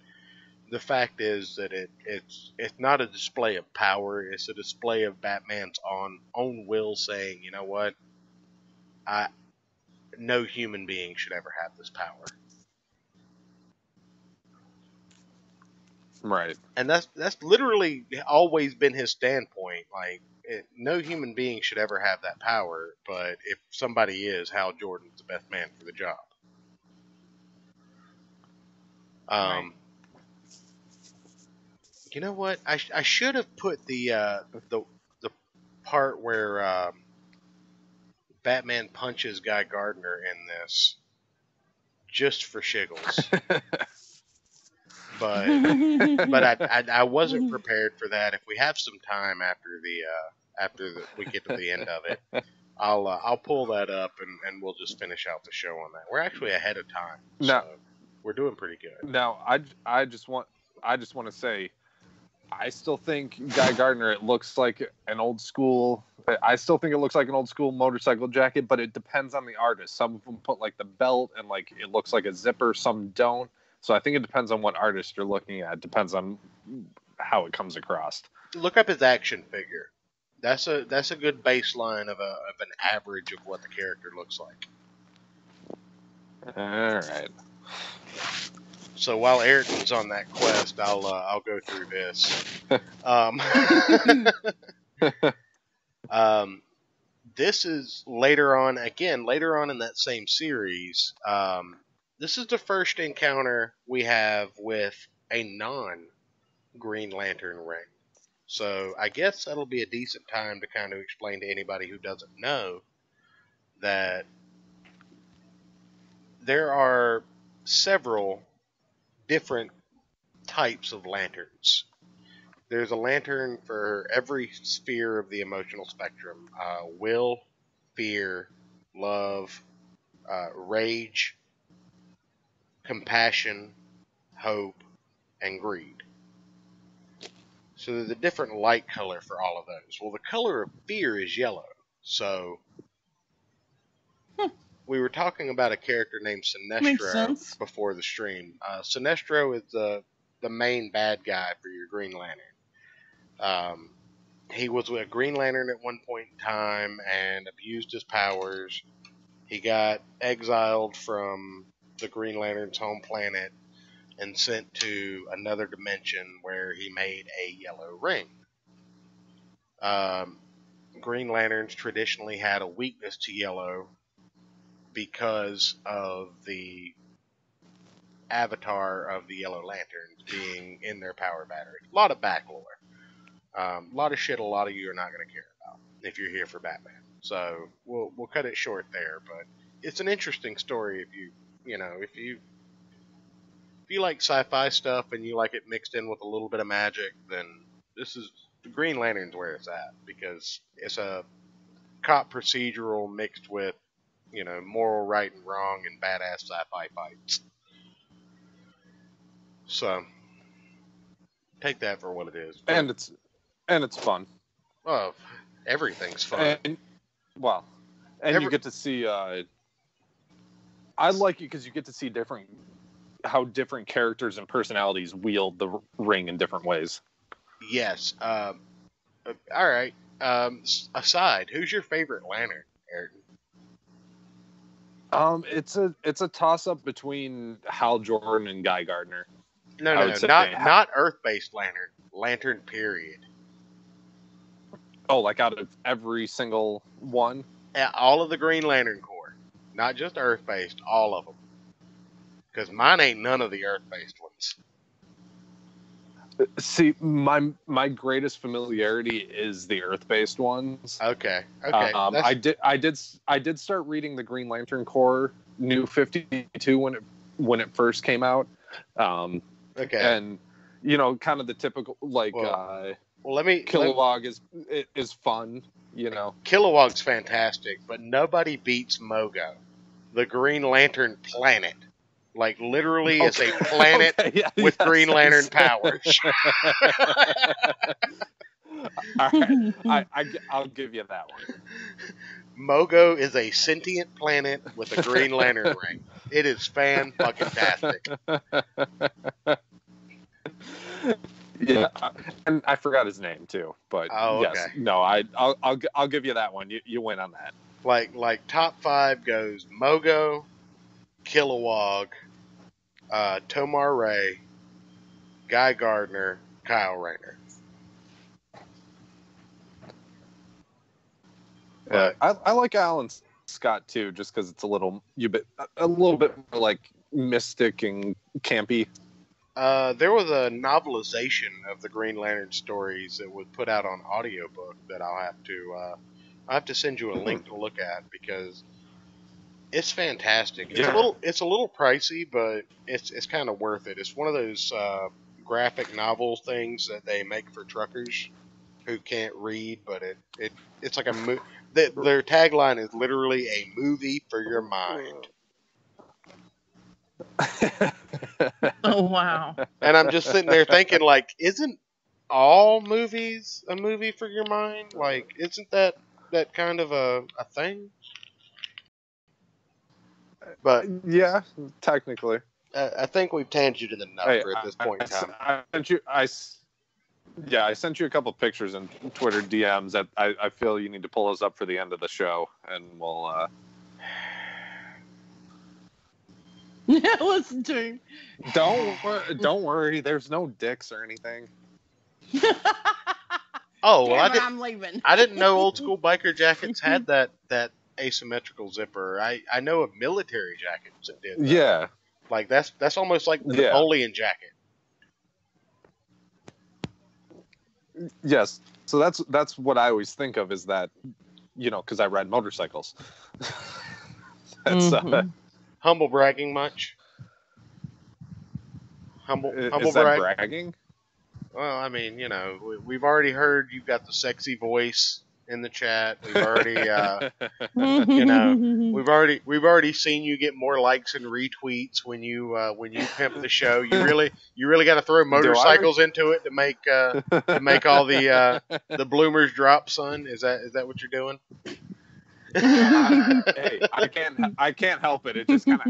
the fact is that it's not a display of power. It's a display of Batman's own will, saying, you know what, no human being should ever have this power. Right. And that's literally always been his standpoint. Like, no human being should ever have that power, but if somebody is, Hal Jordan's the best man for the job. Right. You know what? I should have put the part where Batman punches Guy Gardner in this just for shiggles. But I wasn't prepared for that. If we have some time after we get to the end of it, I'll pull that up and we'll just finish out the show on that. We're actually ahead of time, so we're doing pretty good. Now, I just want to say, I still think Guy Gardner, it looks like an old school. I still think it looks like an old school motorcycle jacket, but it depends on the artist. Some of them put like the belt and like it looks like a zipper. Some don't. So I think it depends on what artist you're looking at. It depends on how it comes across. Look up his action figure. That's a good baseline of an average of what the character looks like. All right. So while Ayrton's on that quest, I'll go through this. This is later on in that same series. This is the first encounter we have with a non-Green Lantern ring. So I guess that'll be a decent time to kind of explain to anybody who doesn't know that there are several different types of lanterns. There's a lantern for every sphere of the emotional spectrum: will, fear, love, rage, compassion, hope, and greed. So there's a different light color for all of those. Well, the color of fear is yellow. So we were talking about a character named Makes Sinestro sense. before the stream. Sinestro is the main bad guy for your Green Lantern. He was a Green Lantern at one point in time and abused his powers. He got exiled from the Green Lantern's home planet and sent to another dimension where he made a yellow ring. Green Lanterns traditionally had a weakness to yellow because of the avatar of the Yellow Lanterns being in their power battery. A lot of backlore. A lot of shit a lot of you are not going to care about if you're here for Batman. So we'll cut it short there, but it's an interesting story if you like sci-fi stuff and you like it mixed in with a little bit of magic, then this is the Green Lantern's where it's at, because it's a cop procedural mixed with, moral right and wrong and badass sci-fi fights. So take that for what it is. And it's fun. Oh, everything's fun. And you get to see. I like it because you get to see how different characters and personalities wield the ring in different ways. Yes. All right. Aside, who's your favorite Lantern, Ayrton? It's a toss up between Hal Jordan and Guy Gardner. No, not Earth-based Lantern. Lantern, period. Oh, like out of every single one? All of the Green Lantern Corps. Not just Earth-based, all of them. Because mine ain't none of the Earth-based ones. See, my greatest familiarity is the Earth-based ones. Okay. I did start reading the Green Lantern Corps New 52 when it first came out. Okay. And kind of the typical Kilowog is fun, Kilowog's fantastic, but nobody beats Mogo, the Green Lantern planet. Like, literally, it's a planet with Green Lantern powers. All right, I'll give you that one. Mogo is a sentient planet with a Green Lantern ring. It is fan-fucking-tastic. Yeah, and I forgot his name too, but okay. Yes, no, I'll give you that one. You win on that. Like top 5 goes Mogo, Kilowog, Tomar Ray, Guy Gardner, Kyle Rayner. I like Alan Scott too, just because it's a little bit more like mystic and campy. There was a novelization of the Green Lantern stories that was put out on audiobook that I'll have to send you a link to look at, because it's fantastic. It's a little pricey, but it's kind of worth it. It's one of those graphic novel things that they make for truckers who can't read, but it's like a their tagline is literally a movie for your mind. Oh, wow. And I'm just sitting there thinking, like, isn't all movies a movie for your mind? Like, isn't that kind of a thing? But yeah, technically. I think we've tangented enough at this point in time. I sent you a couple pictures in Twitter DMs that I feel you need to pull those up for the end of the show, and we'll listen to him. Don't worry. There's no dicks or anything. Oh, well, I'm leaving. I didn't know old school biker jackets had that asymmetrical zipper. I know of military jackets that did that. Yeah. Like that's almost like the Napoleon jacket. Yes. So that's what I always think of, is that, because I ride motorcycles. That's humble bragging much? Humble is that bragging? Well, I mean, we've already heard you've got the sexy voice. in the chat. We've already, you know, we've already seen you get more likes and retweets when you pimp the show. You really got to throw motorcycles into it to make all the bloomers drop, son. Is that what you're doing? Hey, I can't help it. It just kind of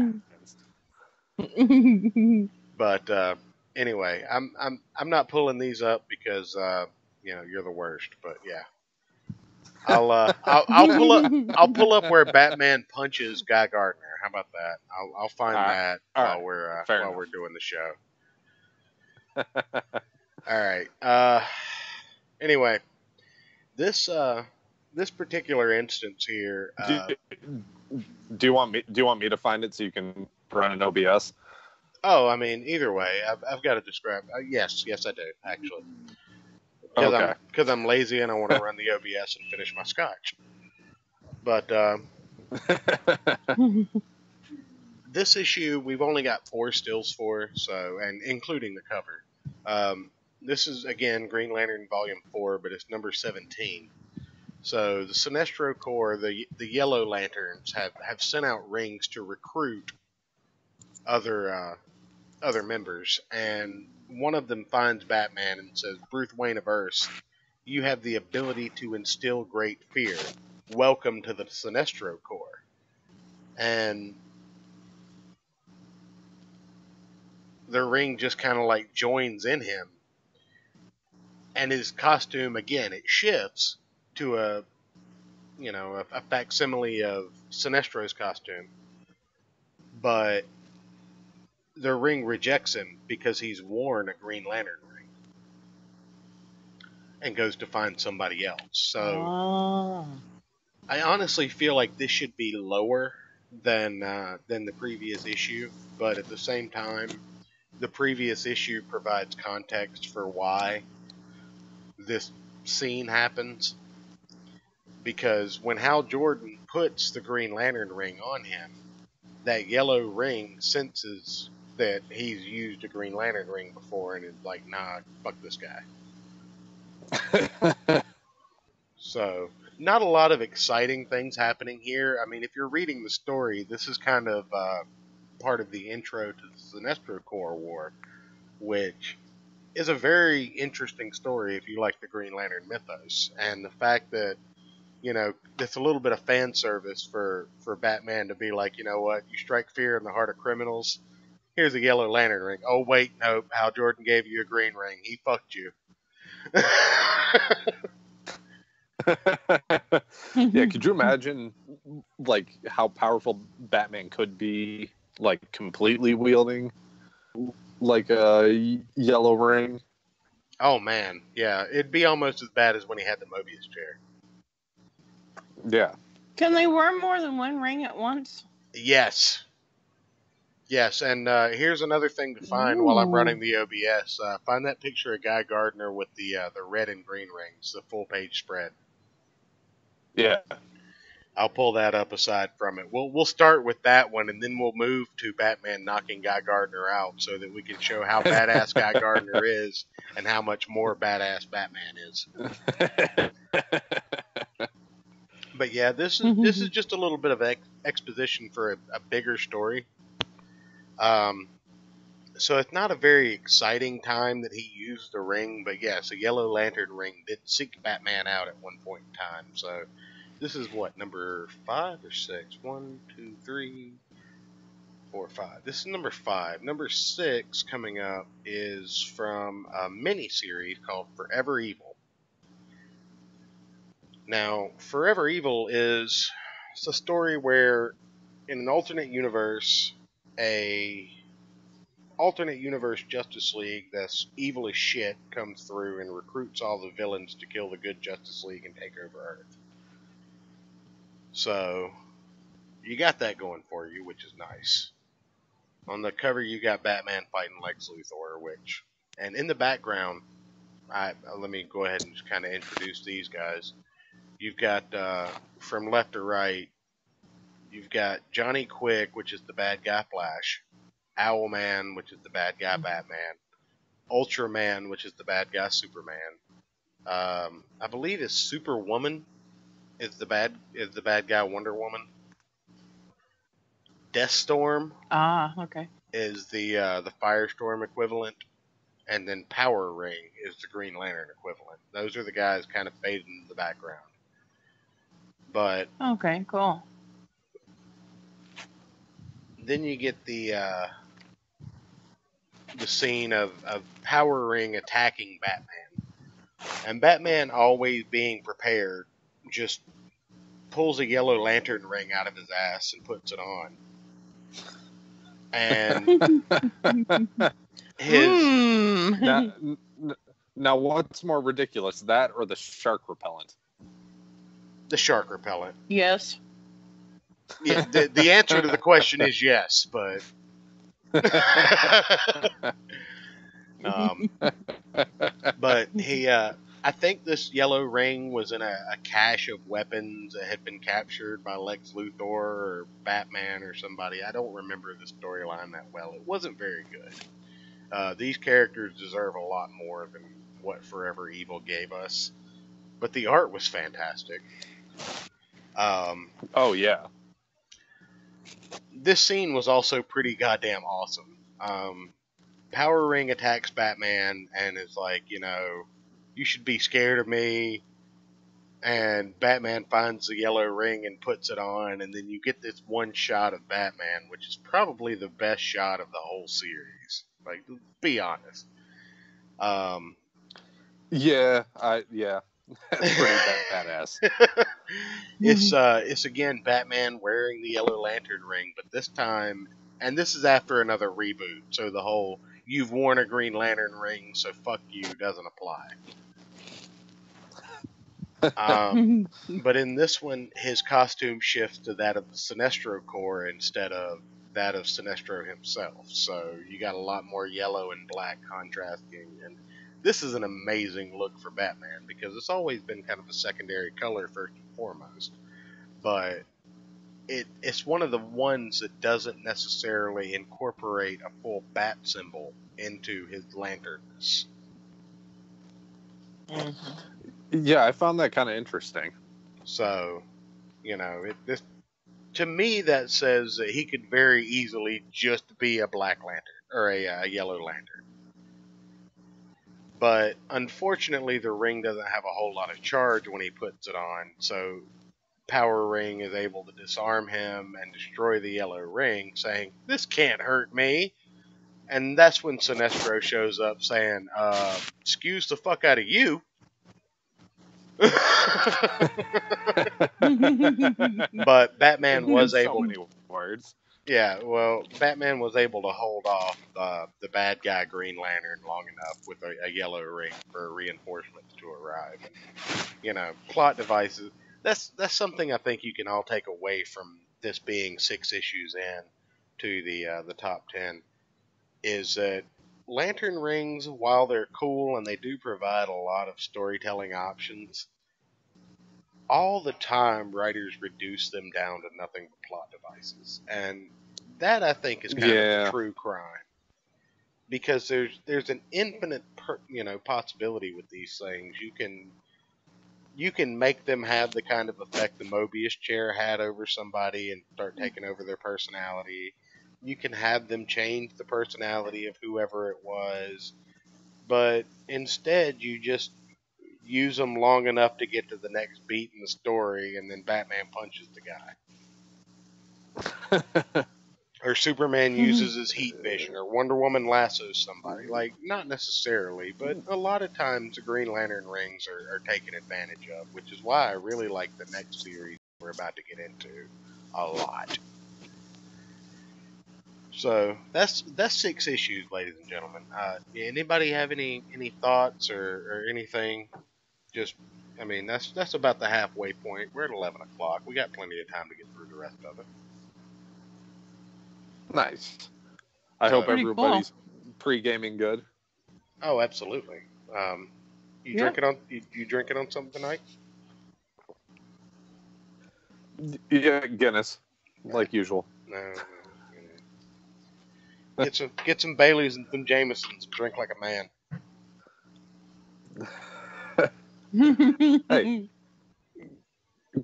happens. But anyway, I'm not pulling these up because you're the worst. But yeah, I'll pull up where Batman punches Guy Gardner. How about that? I'll find that while we're doing the show. All right. Anyway, this particular instance here. Do you want me to find it so you can run an OBS? Oh, I mean, either way, I've got to describe. Yes, I do actually. Because I'm lazy and I want to run the OBS and finish my scotch. But this issue we've only got 4 stills for, and including the cover. This is again Green Lantern Volume 4, but it's number 17. So the Sinestro Corps, the Yellow Lanterns, have sent out rings to recruit other members, and one of them finds Batman and says, "Bruce Wayne of Earth, you have the ability to instill great fear. Welcome to the Sinestro Corps." And the ring just kind of like joins in him, and his costume again it shifts to a facsimile of Sinestro's costume, but the ring rejects him because he's worn a Green Lantern ring and goes to find somebody else. So I honestly feel like this should be lower than the previous issue, but at the same time, the previous issue provides context for why this scene happens. Because when Hal Jordan puts the Green Lantern ring on him, that yellow ring senses that he's used a Green Lantern ring before and is like, nah, fuck this guy. So, not a lot of exciting things happening here. I mean, if you're reading the story, this is kind of part of the intro to the Sinestro Corps War, which is a very interesting story if you like the Green Lantern mythos. And the fact that, it's a little bit of fan service for Batman to be like, you know what, you strike fear in the heart of criminals. Here's a Yellow Lantern ring. Oh, wait, no, Hal Jordan gave you a green ring. He fucked you. Yeah, could you imagine, like, how powerful Batman could be, like, completely wielding, like, a yellow ring? Oh, man, yeah. It'd be almost as bad as when he had the Mobius chair. Yeah. Can they wear more than one ring at once? Yes. Yes, and here's another thing to find while I'm running the OBS. Find that picture of Guy Gardner with the red and green rings, the full-page spread. Yeah. I'll pull that up aside from it. We'll start with that one, and then we'll move to Batman knocking Guy Gardner out so that we can show how badass Guy Gardner is and how much more badass Batman is. But yeah, this is just a little bit of exposition for a bigger story. So it's not a very exciting time that he used the ring, but yes, a Yellow Lantern ring did seek Batman out at one point in time. So this is what, number 5 or 6? 1, 2, 3, 4, 5. This is number 5. Number 6 coming up is from a mini-series called Forever Evil. Now, Forever Evil is a story where in an alternate universe, alternate universe Justice League that's evil as shit comes through and recruits all the villains to kill the good Justice League and take over Earth. So, you got that going for you, which is nice. On the cover, you got Batman fighting Lex Luthor, and in the background, let me go ahead and just kind of introduce these guys. You've got, from left to right, you've got Johnny Quick, which is the bad guy Flash, Owlman, which is the bad guy Batman, Ultraman, which is the bad guy Superman, I believe it's Superwoman, is the bad guy Wonder Woman. Deathstorm Ah, okay. is the Firestorm equivalent, and then Power Ring is the Green Lantern equivalent. Those are the guys kind of faded into the background. But Okay, cool. then you get the scene of Power Ring attacking Batman, and Batman, always being prepared, just pulls a yellow lantern ring out of his ass and puts it on. And his now, what's more ridiculous, that or the shark repellent? The shark repellent. Yes. Yeah, the answer to the question is yes, but but he I think this yellow ring was in a cache of weapons that had been captured by Lex Luthor or Batman or somebody. I don't remember the storyline that well. It wasn't very good. These characters deserve a lot more than what Forever Evil gave us, but the art was fantastic. Oh yeah. This scene was also pretty goddamn awesome. Power Ring attacks Batman and is like, you should be scared of me. And Batman finds the yellow ring and puts it on, and then you get this one shot of Batman, which is probably the best shot of the whole series. Like, be honest. Yeah. That's pretty badass. It's again Batman wearing the yellow lantern ring, but this time, and this is after another reboot, so the whole "you've worn a Green Lantern ring, so fuck you" doesn't apply. But in this one, his costume shifts to that of the Sinestro Corps instead of that of Sinestro himself. So you got a lot more yellow and black contrasting, and this is an amazing look for Batman because it's always been kind of a secondary color first and foremost. But it's one of the ones that doesn't necessarily incorporate a full bat symbol into his lanterns. Yeah, I found that kind of interesting. So, to me, that says that he could very easily just be a Black Lantern or a Yellow Lantern. But unfortunately, the ring doesn't have a whole lot of charge when he puts it on, so Power Ring is able to disarm him and destroy the yellow ring, saying, "This can't hurt me." And that's when Sinestro shows up saying, "Excuse the fuck out of you." But Batman was able. So many words. Yeah, well, Batman was able to hold off the bad guy Green Lantern long enough with a yellow ring for reinforcements to arrive. And, plot devices. That's something I think you can all take away from this being 6 issues in to the top 10, is that lantern rings, while they're cool and they do provide a lot of storytelling options, all the time writers reduce them down to nothing but plot devices, and that I think is kind of a true crime, because there's an infinite possibility with these things. You can make them have the kind of effect the Mobius chair had over somebody and start taking over their personality. You can have them change the personality of whoever it was, but instead you just use them long enough to get to the next beat in the story, and then Batman punches the guy. Or Superman uses his heat vision, or Wonder Woman lassos somebody. Like, not necessarily, but a lot of times the Green Lantern rings are taken advantage of, which is why I really like the next series we're about to get into a lot. So that's 6 issues, ladies and gentlemen. Anybody have any thoughts or anything? That's about the halfway point. We're at 11 o'clock. We got plenty of time to get through the rest of it. Nice. I hope everybody's pre-gaming good. Oh, absolutely. You drinking on something tonight? Yeah, Guinness, like usual. No. Get some Baileys and some Jamesons and drink like a man. Hey,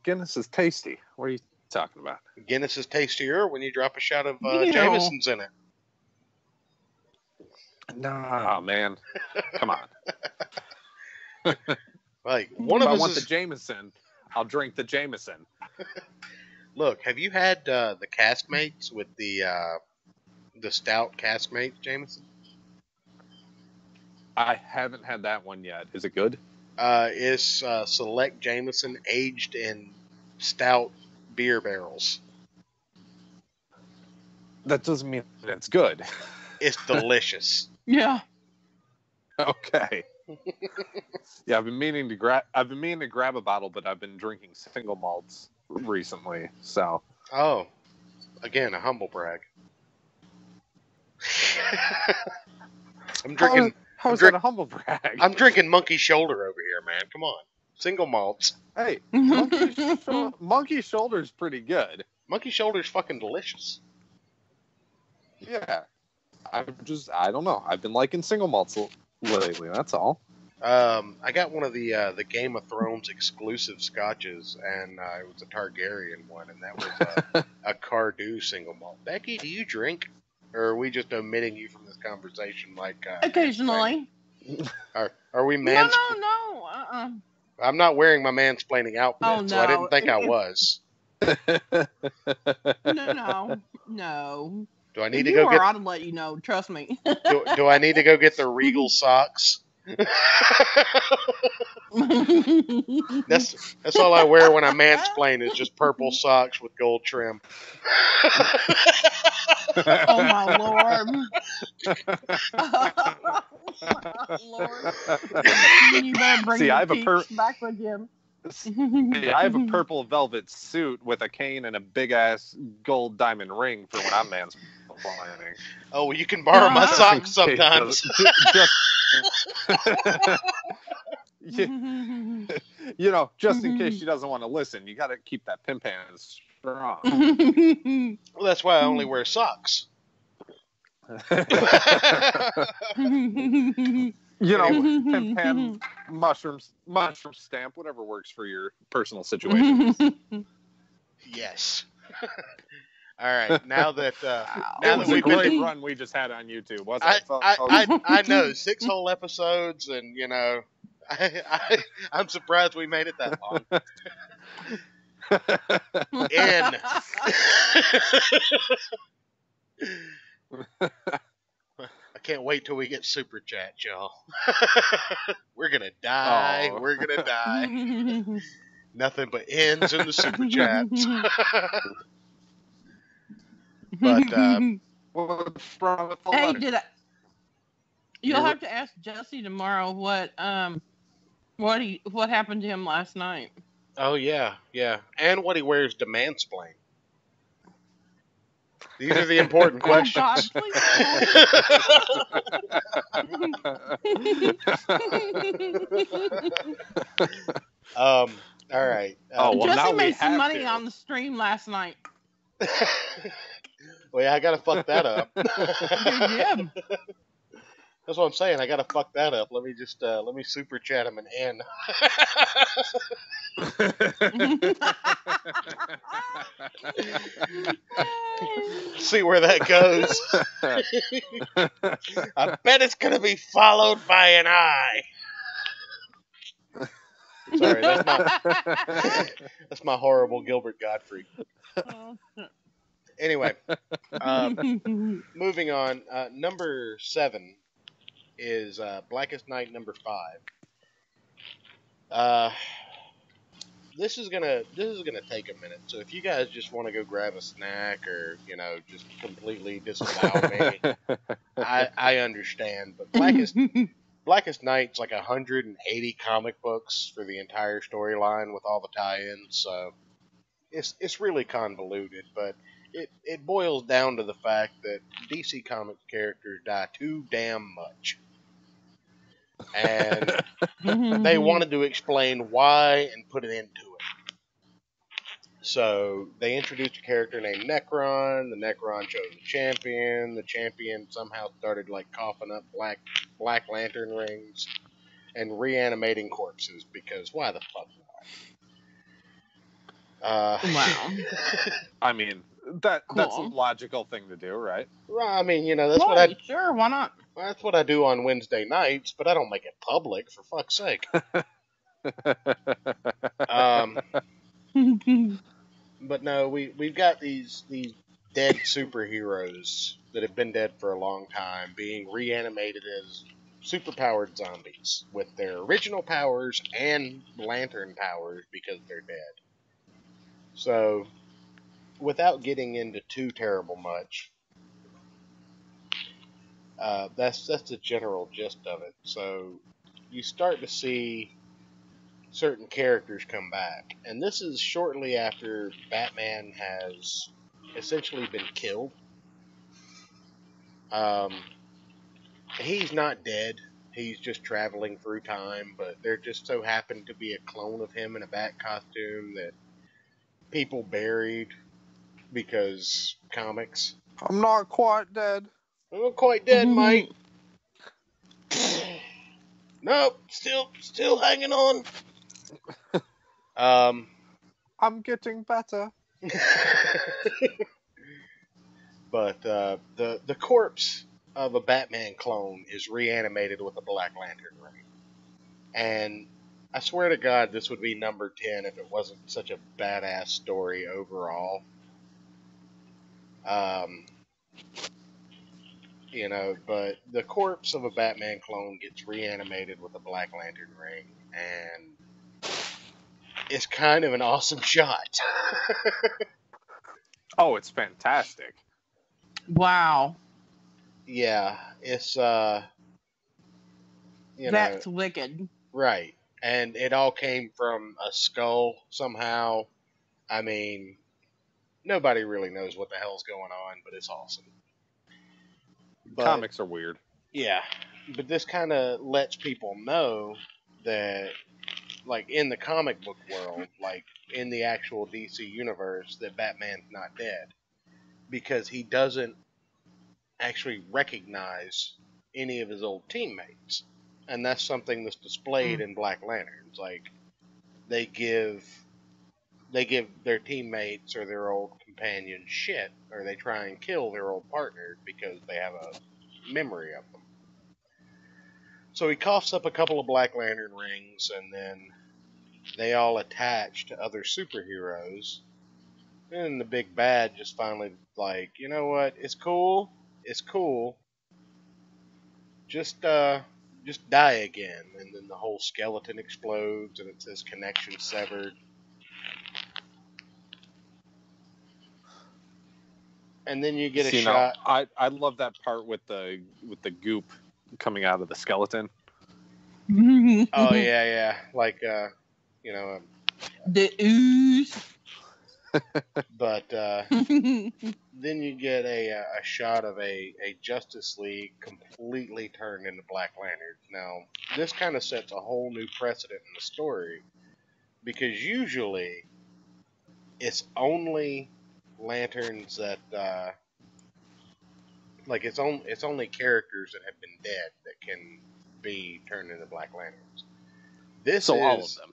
Guinness is tasty. What are you talking about? Guinness is tastier when you drop a shot of Ew. Jameson's in it. Nah, man. Come on. Like If one of I us want is, the Jameson, I'll drink the Jameson. look. Have you had the Caskmates with the stout Caskmates, Jameson? I haven't had that one yet. Is it good? It's select Jameson aged in stout beer barrels. That doesn't mean it's good. It's delicious. Yeah. Okay. Yeah, I've been meaning to grab a bottle, but I've been drinking single malts recently. So Oh, again, a humble brag. I'm drinking. how is drink- that a humble brag? I'm drinking Monkey Shoulder over here, man. Come on, single malts. Hey, monkey shoulder's pretty good. Monkey Shoulder's fucking delicious. Yeah. I don't know. I've been liking single malts lately. That's all. I got one of the Game of Thrones exclusive scotches, and it was a Targaryen one, and that was a Cardew single malt. Becky, do you drink, or are we just omitting you from this conversation? Like Occasionally. are we No. mans? I'm not wearing my mansplaining outfit, Oh, so I no. didn't think I was. No. Do I need You to go or get? I'd let you know. Trust me. Do I need to go get the Regal socks? That's all I wear when I mansplain is just purple socks with gold trim. Oh my lord. Oh my lord. You better bring See, the I have a peeps back with you. Yeah, I have a purple velvet suit with a cane and a big ass gold diamond ring for when I'm mansplaining. Oh, well, you can borrow my Just socks sometimes. Just in case she doesn't want to listen, you got to keep that pimp hand strong. Well, that's why I only wear socks. Pimp hand, mushroom stamp, whatever works for your personal situation. Yes. All right. Now that It now was that a we've great been, run we just had on YouTube, wasn't it? folks? I know 6 whole episodes, and I'm surprised we made it that long. And I can't wait till we get super chat, y'all. We're gonna die. Oh. We're gonna die. Nothing but ends in the super chats. But What's wrong with the Hey, letter? You'll have to ask Jesse tomorrow what happened to him last night. oh yeah, and what he wears to mansplain. These are the important Oh God, questions. please All right. Oh, well, now Jesse we made some have money to. on the stream last night. Well, yeah, I gotta fuck that up. Yeah. That's what I'm saying. I gotta fuck that up. Let me just let me super chat him and end. See where that goes. I bet it's gonna be followed by an eye. Sorry, that's my horrible Gilbert Gottfried. Anyway, moving on. Number 7 is Blackest Night number 5. This is gonna take a minute. So if you guys just want to go grab a snack or just completely disallow me, I understand. But Blackest Night's like 180 comic books for the entire storyline with all the tie-ins. So it's really convoluted, but it boils down to the fact that DC Comics characters die too damn much. And they wanted to explain why and put an end to it. So they introduced a character named Necron. The Necron chose a champion. The champion somehow started like coughing up Black Lantern rings and reanimating corpses because why the fuck Wow. I mean, that's a Cool. logical thing to do, right? Well, I mean, that's what Well, sure, why not? that's what I do on Wednesday nights, but I don't make it public for fuck's sake. Um, but no, we've got these dead superheroes that have been dead for a long time being reanimated as superpowered zombies with their original powers and lantern powers because they're dead. So, without getting into too terrible much, that's the general gist of it. So, you start to see certain characters come back, and this is shortly after Batman has essentially been killed. He's not dead. He's just traveling through time, but there just so happened to be a clone of him in a bat costume that people buried because comics. I'm not quite dead. I'm not quite dead, mate. Nope, still hanging on. I'm getting better. But the corpse of a Batman clone is reanimated with a Black Lantern ring. And I swear to God, this would be number 10 if it wasn't such a badass story overall. But the corpse of a Batman clone gets reanimated with a Black Lantern ring, and it's kind of an awesome shot. Oh, it's fantastic. Wow. Yeah, it's That's wicked. right, and it all came from a skull somehow. I mean, nobody really knows what the hell's going on, but it's awesome. But, comics are weird. Yeah, but this kind of lets people know that, like, in the comic book world, like, in the actual DC universe, that Batman's not dead. Because he doesn't actually recognize any of his old teammates. And that's something that's displayed in Black Lanterns. Like, they give their teammates or their old companions shit, or they try and kill their old partners because they have a memory of them. So he coughs up a couple of Black Lantern rings, and then they all attach to other superheroes. And the big bad just finally like, you know what? It's cool. Just die again. And then the whole skeleton explodes, and it says connection severed. And then you get a shot. Now, I love that part with the goop coming out of the skeleton. Oh yeah, like the ooze. But then you get a shot of a Justice League completely turned into Black Lanterns. Now, this kind of sets a whole new precedent in the story, because usually it's only lanterns that it's only characters that have been dead that can be turned into Black Lanterns. This is all of them.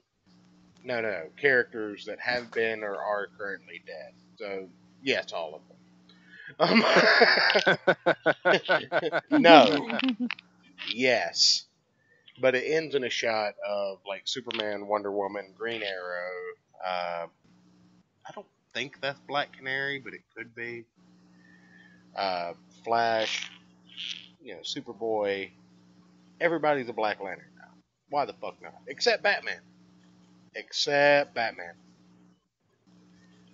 No, characters that have been or are currently dead. So yes, all of them. No, yes, but it ends in a shot of like Superman, Wonder Woman, Green Arrow. I don't think that's Black Canary, but it could be. Flash, Superboy. Everybody's a Black Lantern now. Why the fuck not? Except Batman.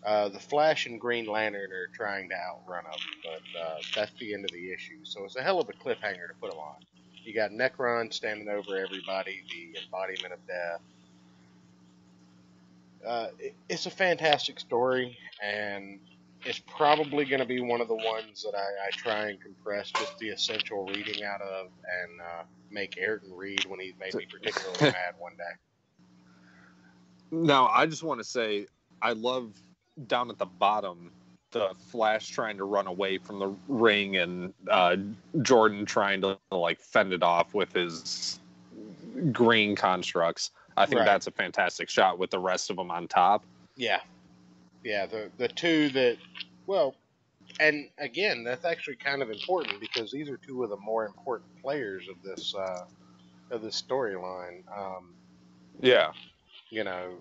The Flash and Green Lantern are trying to outrun them, but that's the end of the issue. So it's a hell of a cliffhanger to put them on. You got Necron standing over everybody, the embodiment of death. It's a fantastic story, and it's probably going to be one of the ones that I try and compress just the essential reading out of and make Ayrton read when he's made me particularly mad one day. Now, I just want to say, I love down at the bottom, the Flash trying to run away from the ring and Jordan trying to like fend it off with his green constructs. I think that's a fantastic shot with the rest of them on top. Yeah. Yeah, the two that, well, and again, that's actually kind of important because these are two of the more important players of this storyline. Yeah. You know,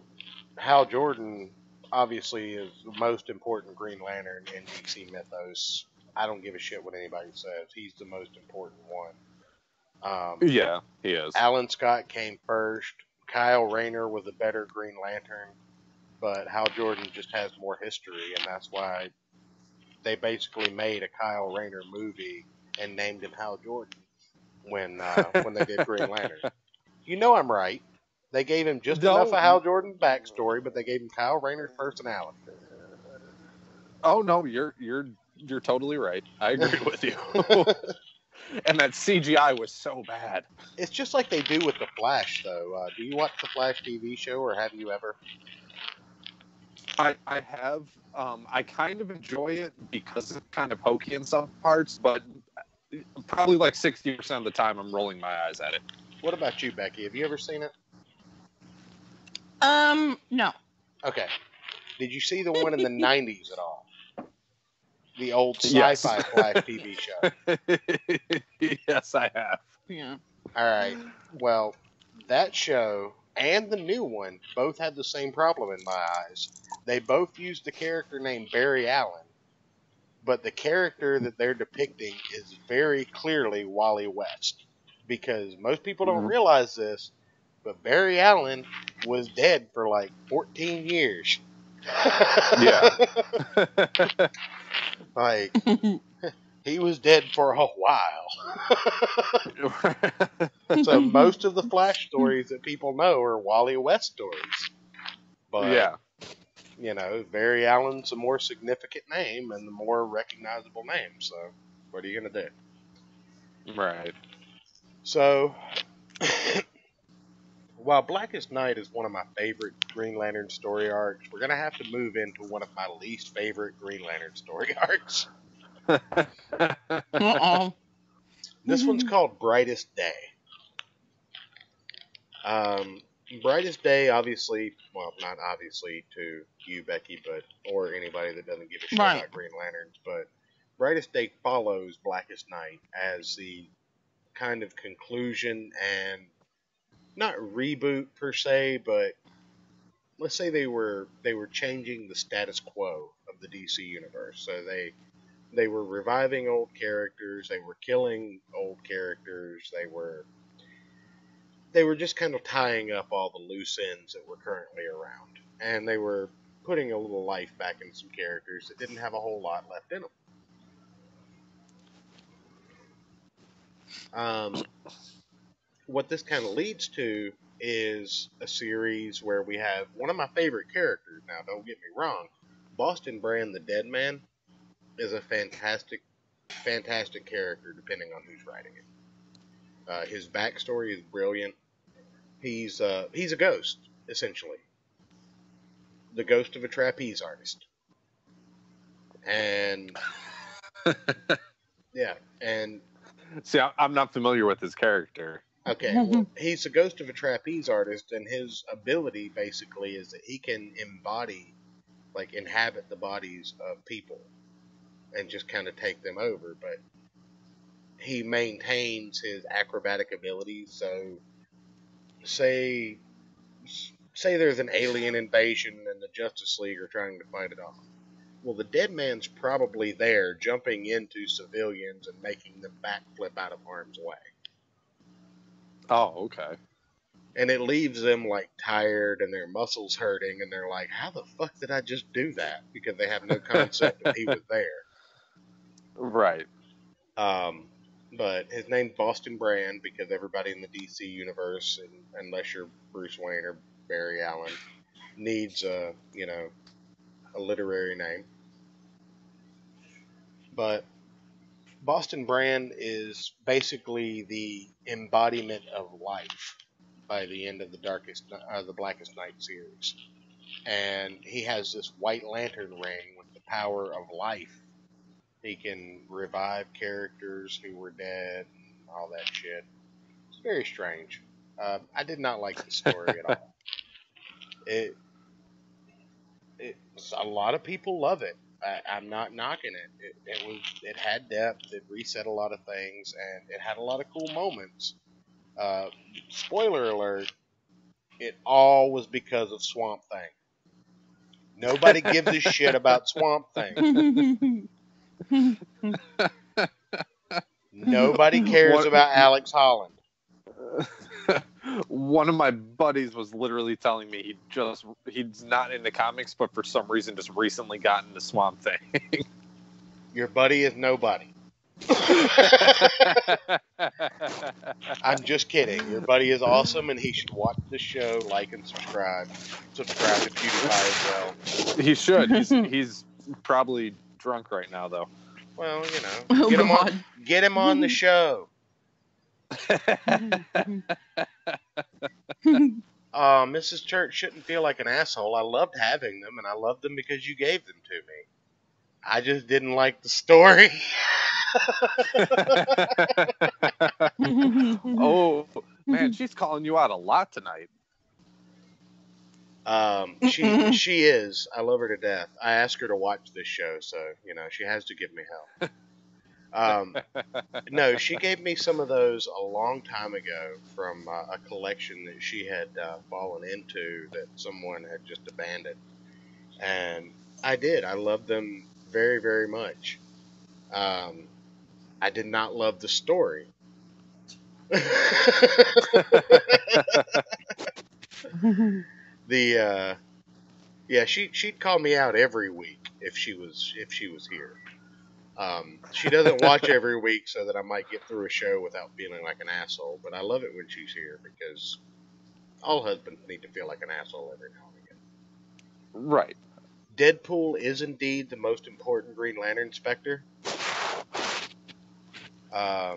Hal Jordan obviously is the most important Green Lantern in DC mythos. I don't give a shit what anybody says. He's the most important one. Yeah, he is. Alan Scott came first. Kyle Rayner was a better Green Lantern, but Hal Jordan just has more history, and that's why they basically made a Kyle Rayner movie and named him Hal Jordan when they did Green Lantern. You know I'm right. They gave him just enough of Hal Jordan's backstory, but they gave him Kyle Rayner's personality. Oh no, you're totally right. I agree with you. And that CGI was so bad. It's just like they do with the Flash, though. Do you watch the Flash TV show, or have you ever? I have. I kind of enjoy it because it's kind of hokey in some parts, but probably like 60% of the time I'm rolling my eyes at it. What about you, Becky? Have you ever seen it? No. Okay. Did you see the one in the 90s at all? The old sci-fi Flash TV show. Yes, I have. Yeah. All right. Well, that show and the new one both had the same problem in my eyes. They both used the character named Barry Allen, but the character that they're depicting is very clearly Wally West. Because most people don't realize this, but Barry Allen was dead for like 14 years. Yeah. Like, he was dead for a while. So most of the Flash stories that people know are Wally West stories. But, yeah. you know, Barry Allen's a more significant name and the more recognizable name. So, what are you going to do? Right. So, while Blackest Night is one of my favorite Green Lantern story arcs, we're going to have to move into one of my least favorite Green Lantern story arcs. Uh-oh. This one's called Brightest Day. Brightest Day, obviously, well, not obviously to you, Becky, but or anybody that doesn't give a shit about Green Lanterns, but Brightest Day follows Blackest Night as the kind of conclusion and not reboot per se, but let's say they were changing the status quo of the DC universe. So they were reviving old characters, they were killing old characters, they were just kind of tying up all the loose ends that were currently around, and they were putting a little life back into some characters that didn't have a whole lot left in them. What this kind of leads to is a series where we have one of my favorite characters. Now, don't get me wrong, Boston Brand, the Dead Man, is a fantastic character, depending on who's writing it. His backstory is brilliant. He's a ghost, essentially, the ghost of a trapeze artist, and yeah, and see, I'm not familiar with his character. Okay, well, he's the ghost of a trapeze artist, and his ability basically is that he can inhabit the bodies of people and just kind of take them over, but he maintains his acrobatic abilities. So, say there's an alien invasion and the Justice League are trying to fight it off. Well, the Dead Man's probably there, jumping into civilians and making them backflip out of harm's way. Oh, okay. And it leaves them like tired and their muscles hurting, and they're like, how the fuck did I just do that? Because they have no concept that he was there. Right. But his name's Boston Brand because everybody in the DC universe, unless you're Bruce Wayne or Barry Allen, needs a literary name. But Boston Brand is basically the embodiment of life by the end of the Blackest Night series. And he has this white lantern ring with the power of life. He can revive characters who were dead and all that shit. It's very strange. I did not like the story at all. A lot of people love it. I'm not knocking it. It had depth. It reset a lot of things, and it had a lot of cool moments. Uh, Spoiler alert: it all was because of Swamp Thing. Nobody gives a shit about Swamp Thing. Nobody cares about Alex Holland. One of my buddies was literally telling me he's not into comics, but for some reason just recently got into Swamp Thing. Your buddy is nobody. I'm just kidding. Your buddy is awesome, and he should watch the show, like and subscribe. Subscribe to PewDiePie as well. He should. He's probably drunk right now, though. Well, get him on the show. Mrs. Church shouldn't feel like an asshole. I loved having them, and I loved them because you gave them to me. I just didn't like the story. Oh, man, she's calling you out a lot tonight. She is. I love her to death. I asked her to watch this show, so, she has to give me hell. No, she gave me some of those a long time ago from a collection that she had fallen into that someone had just abandoned. And I did. I loved them very, very much. I did not love the story. She'd call me out every week if she was here. She doesn't watch every week so that I might get through a show without feeling like an asshole, but I love it when she's here because all husbands need to feel like an asshole every now and again. Right. Deadpool is indeed the most important Green Lantern Spectre. Huh?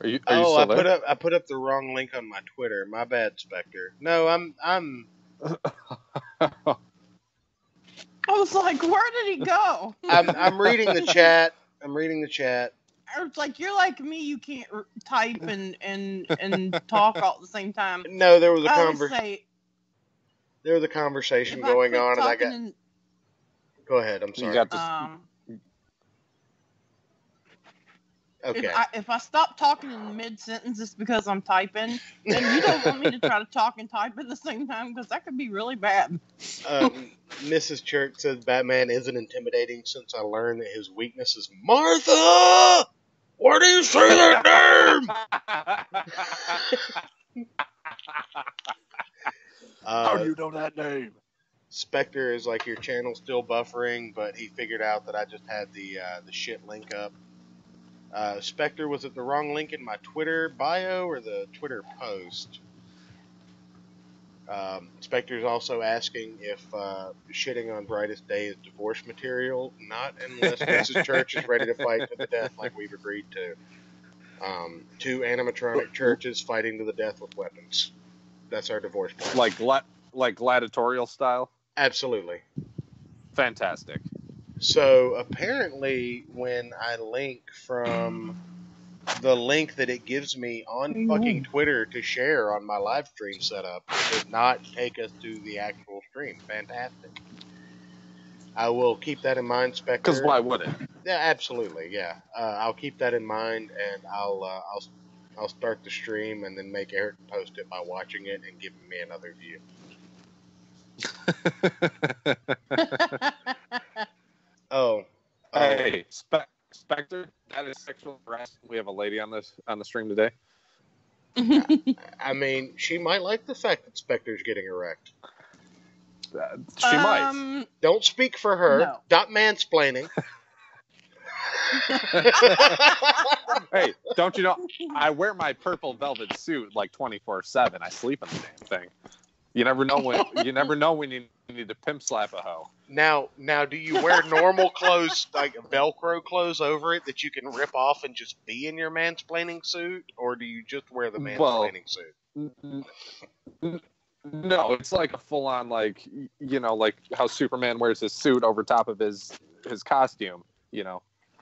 Are you still there? I put up the wrong link on my Twitter. My bad, Spectre. No, I'm I was like, where did he go? I'm reading the chat. I'm reading the chat. It's like you're like me. You can't type and talk all at the same time. No, there was a conversation going on, and I got. Go ahead. I'm sorry. You got this. Okay. If I stop talking in mid sentence, it's because I'm typing, and you don't want me to try to talk and type at the same time because that could be really bad. Mrs. Church says Batman isn't intimidating since I learned that his weakness is Martha. Why do you say that name? How do you know that name? Spectre is like, your channel's still buffering, but he figured out that I just had the shit link up. Spectre, was it the wrong link in my Twitter bio or the Twitter post? Spectre's also asking if shitting on Brightest Day is divorce material. Not unless Mrs. Church is ready to fight to the death like we've agreed to. Two animatronic churches fighting to the death with weapons. That's our divorce plan. Like gladiatorial style? Absolutely. Fantastic. So apparently when I link from the link that it gives me on fucking Twitter to share on my live stream setup, it does not take us to the actual stream. Fantastic. I will keep that in mind, Spectre. Because why would it? Yeah, absolutely. Yeah, I'll keep that in mind, and I'll start the stream and then make Eric post it by watching it and giving me another view. Hey, Spectre, that is sexual harassment. We have a lady on the stream today. I mean, she might like the fact that Spectre's getting erect. She might. Don't speak for her. No. Stop mansplaining. Hey, don't you know? I wear my purple velvet suit like 24/7. I sleep in the damn thing. You never know when you need to pimp slap a hoe. Now, do you wear normal clothes, like Velcro clothes over it that you can rip off and just be in your mansplaining suit, or do you just wear the mansplaining suit? No, it's like a full-on, like how Superman wears his suit over top of his costume.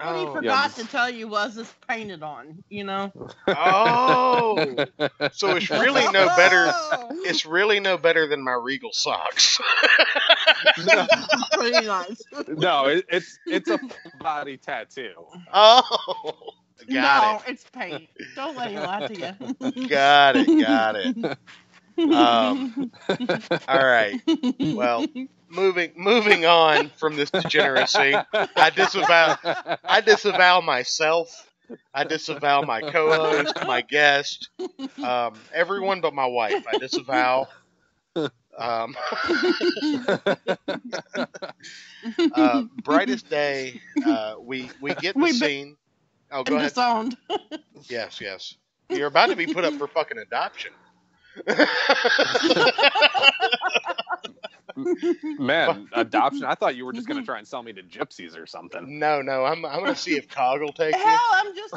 What he Oh, forgot to tell you was it's painted on, you know? oh, so it's really no better. Oh, It's really no better than my Regal socks. No, pretty nice. no, it's a body tattoo. Oh, got It's paint. Don't let him lie to you. it. Got it. All right. Well, moving on from this degeneracy, I disavow myself. I disavow my co-host, my guest, everyone but my wife. I disavow. Brightest day. We get the scene. Oh, go ahead. Disowned. Yes. You're about to be put up for fucking adoption. Man, adoption. I thought you were just gonna try and sell me to gypsies or something. No. I'm gonna see if Cog will take Hell, you. I'm just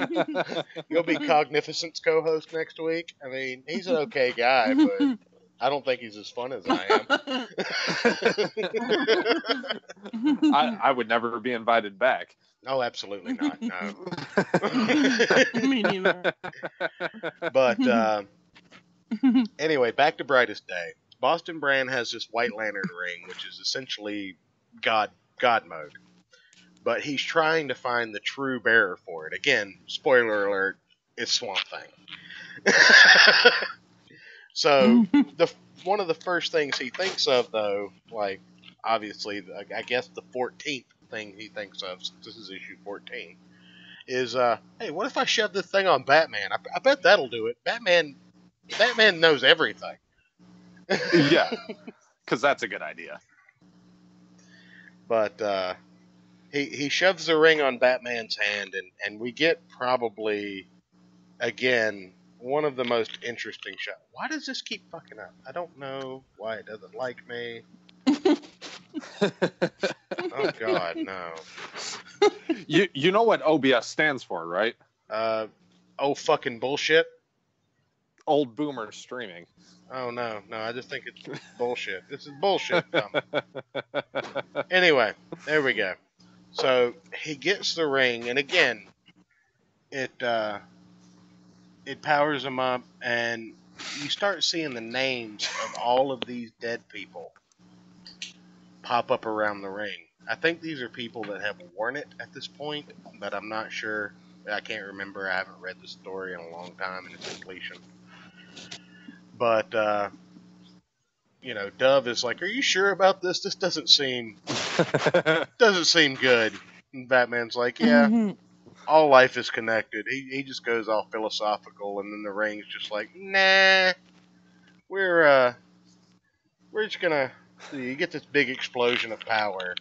online. You'll be Cognificent's co-host next week. I mean, he's an okay guy, but I don't think he's as fun as I am. I would never be invited back. Oh, absolutely not. No. Me neither. But anyway, back to Brightest Day. Boston Brand has this White Lantern ring, which is essentially God mode. But he's trying to find the true bearer for it. Again, spoiler alert, it's Swamp Thing. So one of the first things he thinks of, though, like obviously, I guess the 14th thing he thinks of, since this is issue 14, is hey, what if I shove this thing on Batman? I bet that'll do it. Batman knows everything. Yeah, because that's a good idea. But he shoves the ring on Batman's hand, and we get probably, again, one of the most interesting shots. Why does this keep fucking up? I don't know why it doesn't like me. Oh, God, no. You know what OBS stands for, right? Oh, fucking bullshit. Old Boomer Streaming. Oh, no, I just think it's bullshit. This is bullshit. Anyway, there we go. So, he gets the ring, and again, it powers him up, and you start seeing the names of all of these dead people pop up around the ring. I think these are people that have worn it at this point, but I'm not sure. I can't remember. I haven't read the story in a long time in its completion. But, Dove is like, "Are you sure about this? This doesn't seem good." And Batman's like, "Yeah, all life is connected." He just goes all philosophical, and then the ring's just like, "Nah, we're just gonna." You get this big explosion of power,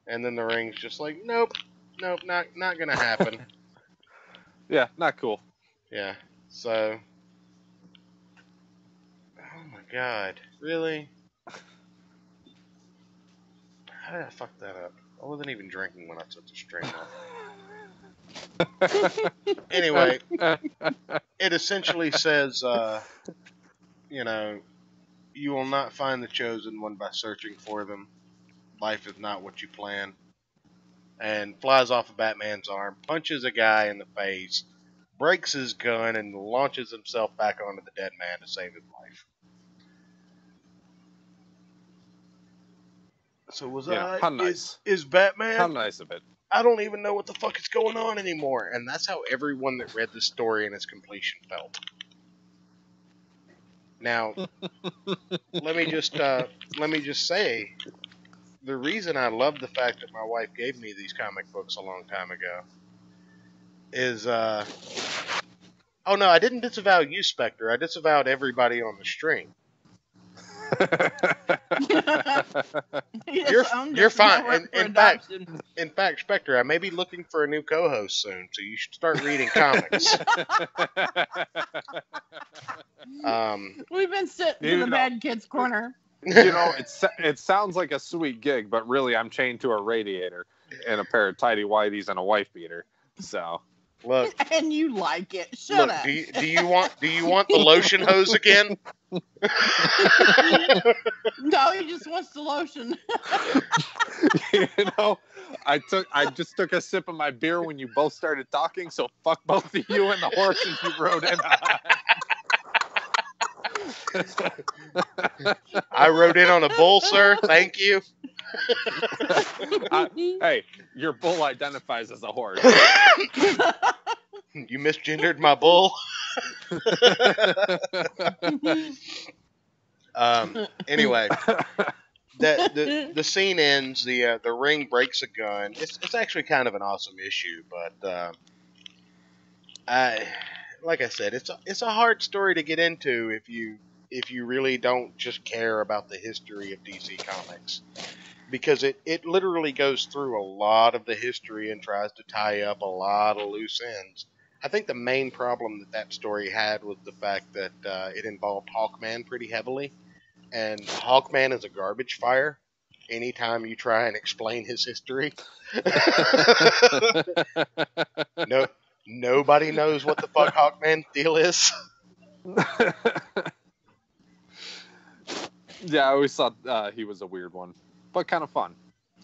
and then the ring's just like, "Nope, not gonna happen." Yeah, not cool. Yeah. So, oh my God, really? How did I fuck that up? I wasn't even drinking when I took the stream off. Anyway, it essentially says, you will not find the chosen one by searching for them. Life is not what you plan. And flies off of Batman's arm, punches a guy in the face, breaks his gun, and launches himself back onto the dead man to save his life. So how nice. Is Batman? How nice of it. I don't even know what the fuck is going on anymore. And that's how everyone that read this story in its completion felt. Now, let me just say, the reason I love the fact that my wife gave me these comic books a long time ago is, oh no, I didn't disavow you, Spectre. I disavowed everybody on the string. You're fine. In fact, Spectre, I may be looking for a new co-host soon, so you should start reading comics. We've been sitting in the bad kids corner. It sounds like a sweet gig, but really I'm chained to a radiator and a pair of tidy whities and a wife beater. So, Look, And you like it. Shut look. up. Do you want the lotion hose again? No, he just wants the lotion. You know, I just took a sip of my beer when you both started talking, so fuck both of you and the horses you rode in on. I rode in on a bull, sir. Thank you. Hey, your bull identifies as a horse. You misgendered my bull. Anyway, the scene ends. The ring breaks a gun. It's actually kind of an awesome issue, but like I said, it's a hard story to get into if you really don't just care about the history of DC Comics, because it literally goes through a lot of the history and tries to tie up a lot of loose ends. I think the main problem that story had was the fact that it involved Hawkman pretty heavily, and Hawkman is a garbage fire anytime you try and explain his history. Nobody knows what the fuck Hawkman's deal is. Yeah, I always thought he was a weird one, but kind of fun.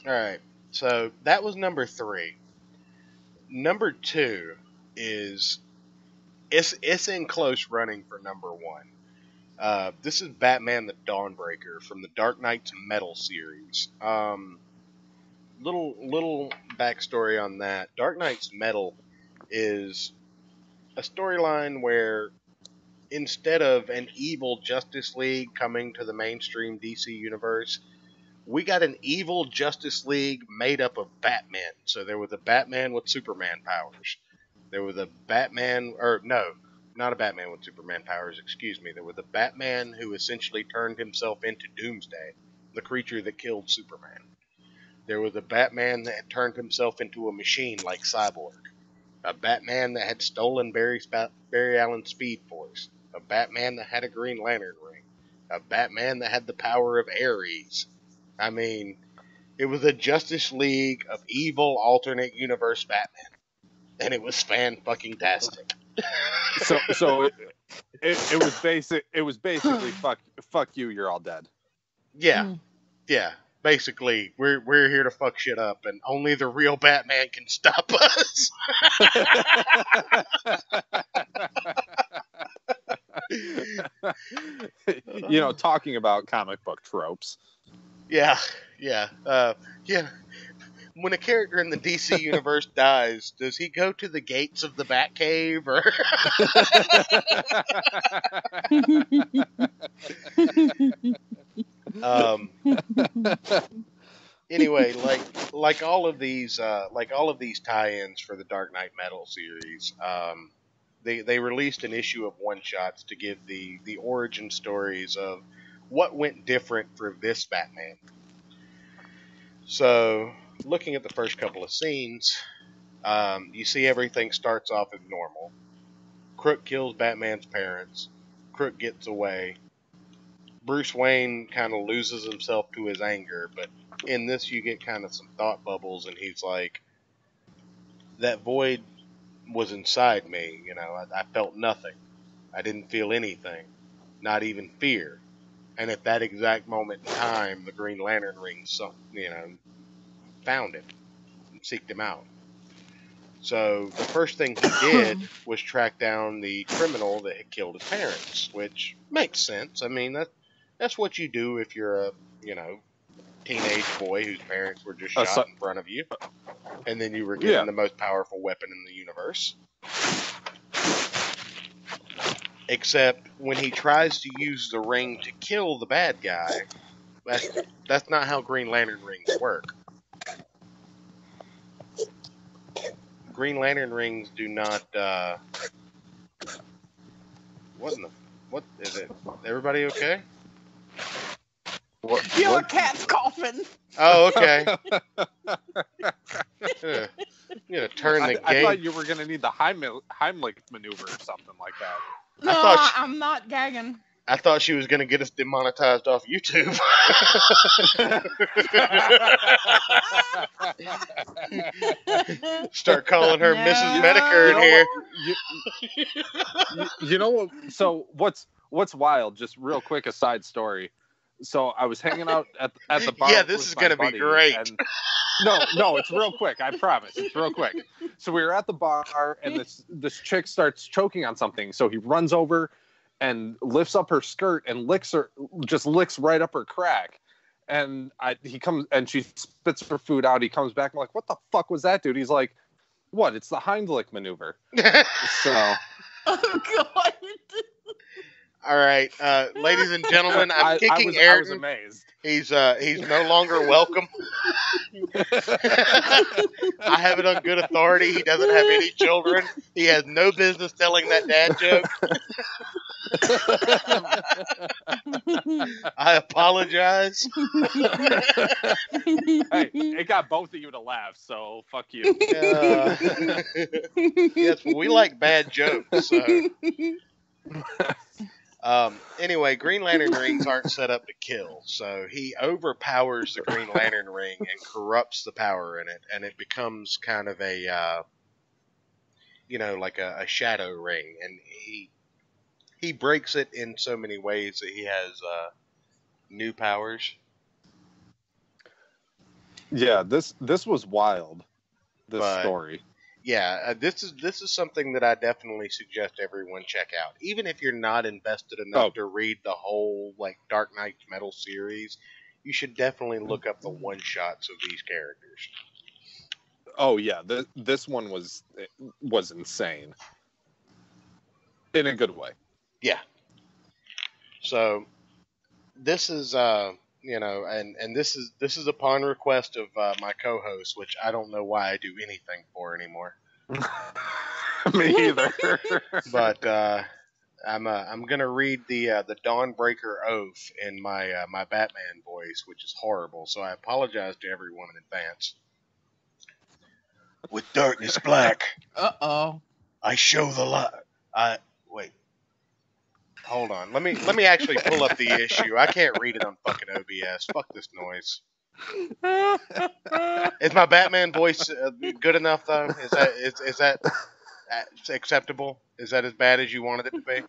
All right, so that was number 3. Number 2 is it's in close running for number 1. This is Batman the Dawnbreaker from the Dark Knight's Metal series. Little backstory on that. Dark Knight's Metal is a storyline where instead of an evil Justice League coming to the mainstream DC universe, we got an evil Justice League made up of Batman. So there was a Batman with Superman powers. There was a Batman, or no, not a Batman with Superman powers, excuse me. There was a Batman who essentially turned himself into Doomsday, the creature that killed Superman. There was a Batman that had turned himself into a machine like Cyborg. A Batman that had stolen Barry Allen's Speed Force. A Batman that had a Green Lantern ring. A Batman that had the power of Ares. I mean, it was a Justice League of evil alternate universe Batman. And it was fan-fucking-tastic. So it was basically fuck you, you're all dead. Yeah. Yeah. Basically, we're here to fuck shit up, and only the real Batman can stop us. You know, talking about comic book tropes. Yeah. When a character in the DC universe dies, does he go to the gates of the Batcave, or? Anyway, like all of these tie-ins for the Dark Knight Metal series, they released an issue of one-shots to give the origin stories of what went different for this Batman. So, looking at the first couple of scenes, you see everything starts off as normal. Crook kills Batman's parents. Crook gets away. Bruce Wayne kind of loses himself to his anger, but in this you get kind of some thought bubbles, and he's like, that void was inside me, you know, I felt nothing. I didn't feel anything, not even fear. And at that exact moment in time, the Green Lantern ring, found him and seeked him out. So the first thing he did was track down the criminal that had killed his parents, which makes sense. I mean, that's what you do if you're a, teenage boy whose parents were just shot in front of you, and then you were given the most powerful weapon in the universe. Except when he tries to use the ring to kill the bad guy, that's not how Green Lantern rings work. Green Lantern rings do not, what is it? Everybody okay? Your cat's coughing. Oh, okay. Turn the game. I thought you were going to need the Heimlich maneuver or something like that. No, I'm not gagging. I thought she was going to get us demonetized off YouTube. Start calling her Mrs. Medicare in here. You know what? So what's wild? Just real quick, a side story. So I was hanging out at the bar. Yeah, this is going to be great. And no, it's real quick. I promise, it's real quick. So we were at the bar, and this chick starts choking on something. So he runs over and lifts up her skirt and licks right up her crack. And he comes and she spits her food out. He comes back. I'm like, what the fuck was that, dude? He's like, what? It's the Heimlich maneuver. So. Oh God. All right, ladies and gentlemen, I'm kicking Ayrton. I was amazed. He's no longer welcome. I have it on good authority. He doesn't have any children. He has no business telling that dad joke. I apologize. Hey, it got both of you to laugh, so fuck you. Yes, well, we like bad jokes. So. Anyway, Green Lantern rings aren't set up to kill, so he overpowers the Green Lantern ring and corrupts the power in it, and it becomes kind of a, like a shadow ring, and he breaks it in so many ways that he has new powers. Yeah, this was wild. This story. Yeah, this is something that I definitely suggest everyone check out. Even if you're not invested enough to read the whole Dark Knight's Metal series, you should definitely look up the one shots of these characters. Oh yeah, this one was insane in a good way. Yeah. So this is and this is upon request of my co-host, which I don't know why I do anything for anymore. Me either. But I'm gonna read the Dawnbreaker Oath in my my Batman voice, which is horrible. So I apologize to everyone in advance. With darkness black, I show the light. Wait. Hold on. Let me actually pull up the issue. I can't read it on fucking OBS. Fuck this noise. Is my Batman voice good enough though? Is that acceptable? Is that as bad as you wanted it to be?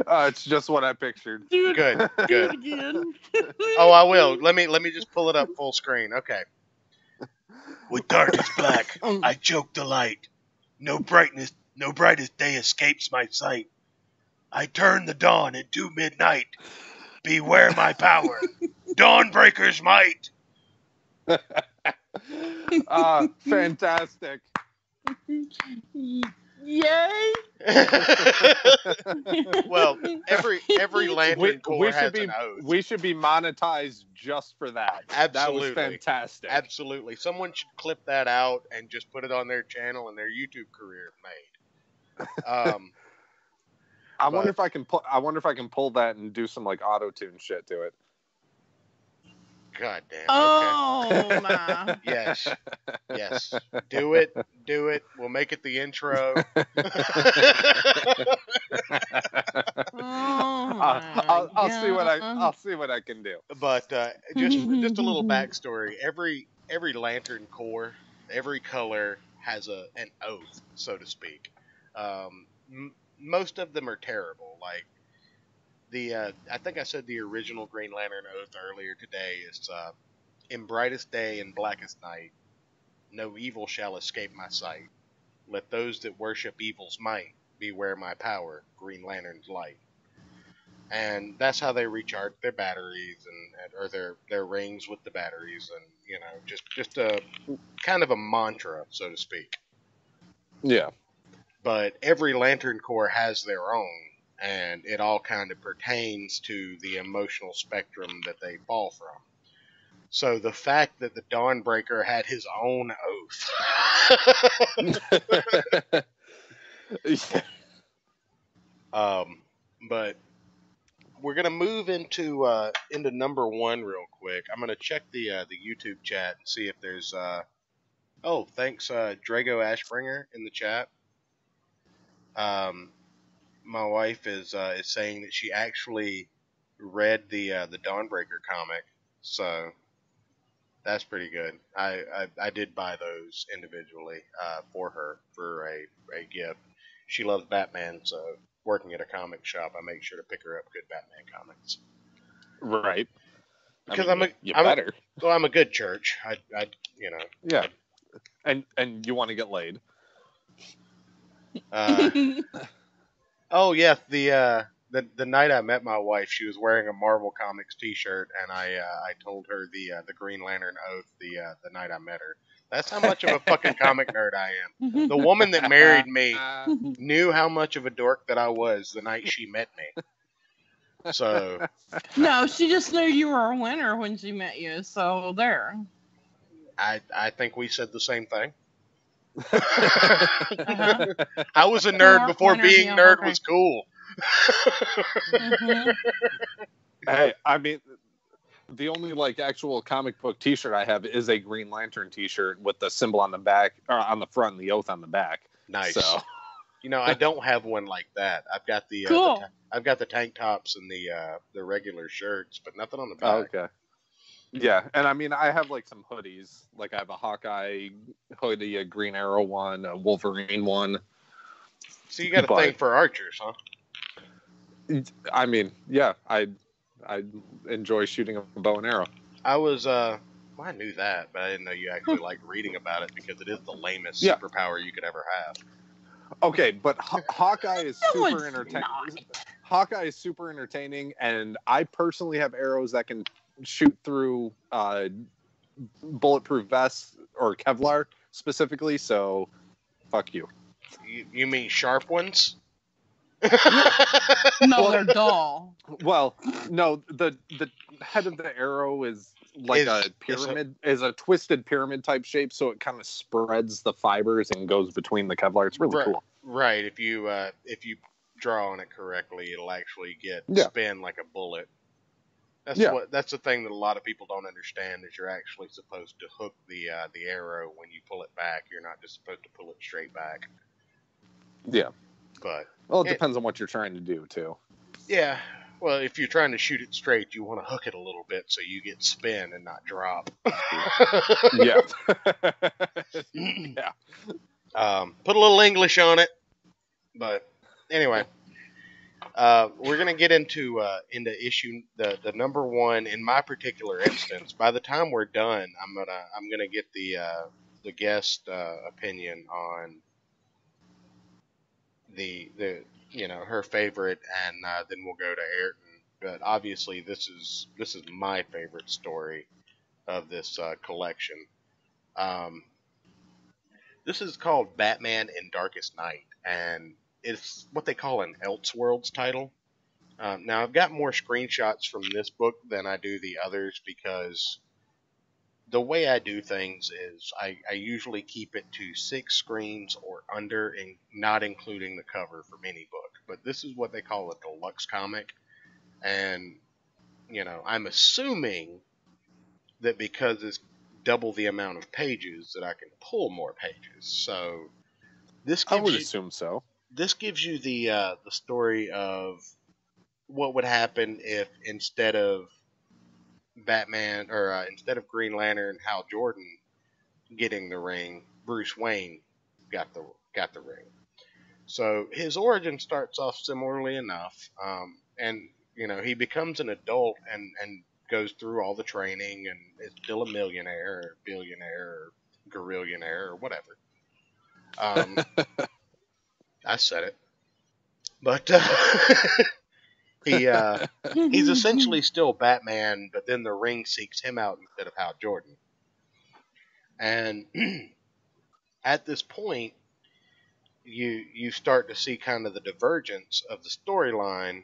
It's just what I pictured. Good. Oh, I will. Let me just pull it up full screen. Okay. With darkness black, I choke the light. No brightest day escapes my sight. I turn the dawn into midnight. Beware my power. Dawnbreaker's might. Fantastic. Yay! Well, every Lantern Corps has an oath. We should be monetized just for that. Absolutely. That was fantastic. Absolutely. Someone should clip that out and just put it on their channel and their YouTube career made. I wonder if I can pull that and do some auto-tune shit to it. God damn. Oh my. Yes. Do it. We'll make it the intro. I'll see what I can do. But just a little backstory. Every Lantern Corps, every color has an oath, so to speak. Most of them are terrible. Like I think I said the original Green Lantern oath earlier today is in brightest day and blackest night, no evil shall escape my sight. Let those that worship evil's might beware my power, Green Lantern's light. And that's how they recharge their batteries or their rings with the batteries, and just a kind of a mantra, so to speak. Yeah. But every Lantern Corps has their own, and it all kind of pertains to the emotional spectrum that they fall from. So the fact that the Dawnbreaker had his own oath. But we're gonna move into number one real quick. I'm gonna check the YouTube chat and see if there's thanks Drago Ashbringer in the chat. my wife is saying that she actually read the Dawnbreaker comic, so that's pretty good. I did buy those individually for her for a gift. She loves Batman, so working at a comic shop, I make sure to pick her up good Batman comics. Right. Because you better. I'm a good church. I you know. Yeah. And you want to get laid. Oh yeah, the night I met my wife, she was wearing a Marvel Comics T-shirt, and I told her the Green Lantern oath the night I met her. That's how much of a fucking comic nerd I am. The woman that married me knew how much of a dork that I was the night she met me. So No, she just knew you were a winner when she met you. So there. I think we said the same thing. Uh-huh. I was a nerd Mark before Winter, being yeah, nerd okay. was cool. Mhm. Hey, I mean, the only like actual comic book T-shirt I have is a Green Lantern T-shirt with the symbol on the back, or on the front, and the oath on the back. Nice. So, You know, I don't have one like that. I've got Cool. I've got the tank tops and the regular shirts, but nothing on the oh, back. okay. Yeah, and I mean, I have like some hoodies. Like I have a Hawkeye hoodie, a Green Arrow one, a Wolverine one. So you got a But- thing for archers, huh? I mean, yeah, I enjoy shooting a bow and arrow. I was well, I knew that, but I didn't know you actually liked reading about it because it is the lamest Yeah. superpower you could ever have. Okay, but Hawkeye is No, super it's entertaining. not. Hawkeye is super entertaining, and I personally have arrows that can shoot through bulletproof vests or Kevlar specifically. So, fuck you. You mean sharp ones? No, they're dull. Well, no, the head of the arrow is like a pyramid, is a twisted pyramid type shape, so it kind of spreads the fibers and goes between the Kevlar. It's really cool. Right. If you draw on it correctly, it'll actually get spin like a bullet. That's the thing that a lot of people don't understand is you're actually supposed to hook the arrow when you pull it back. You're not just supposed to pull it straight back. Yeah. But Well, it depends on what you're trying to do too. yeah. Well, if you're trying to shoot it straight, you want to hook it a little bit so you get spin and not drop. Yeah. Yeah. Put a little English on it. But anyway, we're gonna get into issue the number one in my particular instance. By the time we're done, I'm gonna get the guest opinion on the her favorite, and then we'll go to Ayrton. But obviously, this is my favorite story of this collection. This is called Batman in Darkest Night, and it's what they call an Elseworlds title. Now, I've got more screenshots from this book than I do the others because the way I do things is I usually keep it to 6 screens or under, and not including the cover from any book. But this is what they call a deluxe comic, and I'm assuming that because it's double the amount of pages that I can pull more pages. So this I would gives assume so. this gives you the story of what would happen if instead of Batman or instead of Green Lantern Hal Jordan getting the ring, Bruce Wayne got the ring. So his origin starts off similarly enough, and he becomes an adult and goes through all the training and is still a millionaire or billionaire or gorillionaire or whatever. I said it, but he's essentially still Batman, but then the ring seeks him out instead of Hal Jordan. And at this point, you start to see kind of the divergence of the storyline,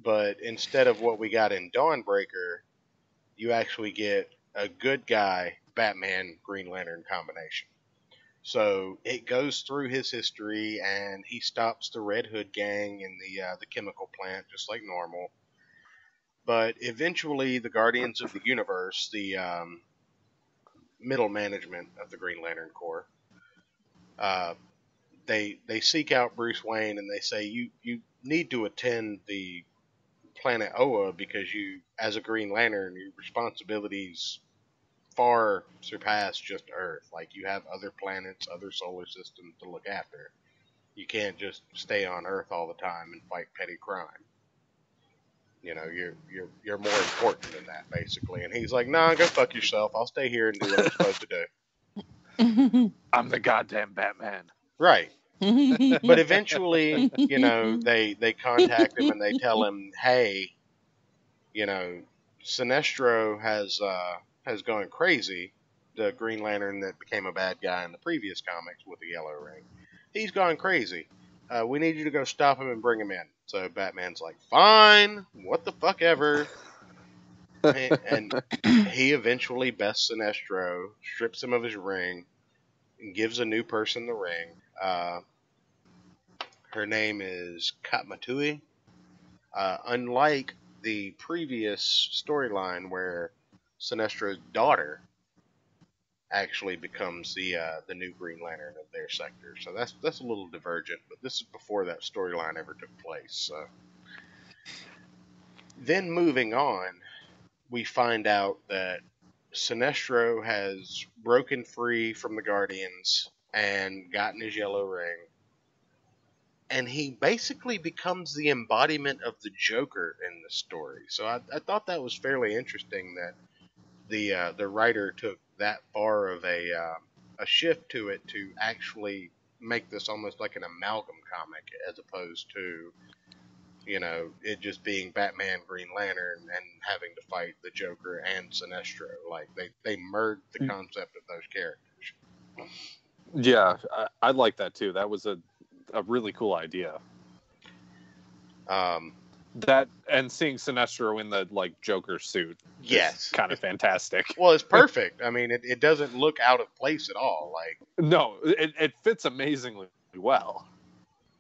but instead of what we got in Dawnbreaker, you actually get a good guy Batman Green Lantern combination. So it goes through his history, and he stops the Red Hood gang in the chemical plant just like normal. But eventually, the Guardians of the Universe, the middle management of the Green Lantern Corps, they seek out Bruce Wayne and they say you need to attend the planet Oa because you, as a Green Lantern, your responsibilities far surpass just Earth. Like, you have other planets, other solar systems to look after. You can't just stay on Earth all the time and fight petty crime. You know, you're more important than that, basically. And he's like, nah, go fuck yourself. I'll stay here and do what I'm supposed to do. I'm the goddamn Batman. Right. But eventually, you know, they contact him and they tell him, hey, you know, Sinestro has gone crazy. The Green Lantern that became a bad guy in the previous comics with the yellow ring. He's gone crazy. We need you to go stop him and bring him in. So Batman's like, fine, what the fuck ever. And he eventually bests Sinestro, strips him of his ring, and gives a new person the ring. Her name is Katmatui. Unlike the previous storyline where Sinestro's daughter actually becomes the new Green Lantern of their sector. So that's a little divergent, but this is before that storyline ever took place. So then moving on, we find out that Sinestro has broken free from the Guardians and gotten his yellow ring. And he basically becomes the embodiment of the Joker in the story. So I thought that was fairly interesting that the writer took that far of a shift to it to actually make this almost like an amalgam comic as opposed to, you know, it just being Batman, Green Lantern, and having to fight the Joker and Sinestro. Like, they merged the concept of those characters. Yeah, I like that too. That was a really cool idea. That and seeing Sinestro in the like Joker suit, yes, kind of fantastic. Well, it's perfect. I mean, it doesn't look out of place at all. Like, no, it fits amazingly well.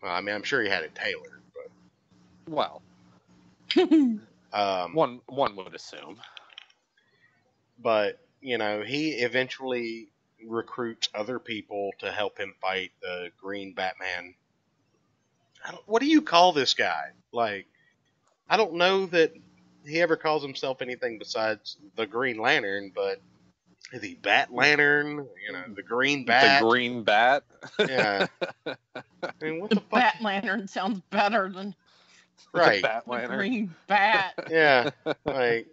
I mean, I'm sure he had it tailored, but well, one would assume. But you know, he eventually recruits other people to help him fight the Green Batman. What do you call this guy? Like, I don't know that he ever calls himself anything besides the Green Lantern, but is he Bat Lantern? You know, the Green Bat. The Green Bat? Yeah. I mean, what the fuck? Bat Lantern sounds better than right. Bat Lantern. Green Bat. Yeah. Like,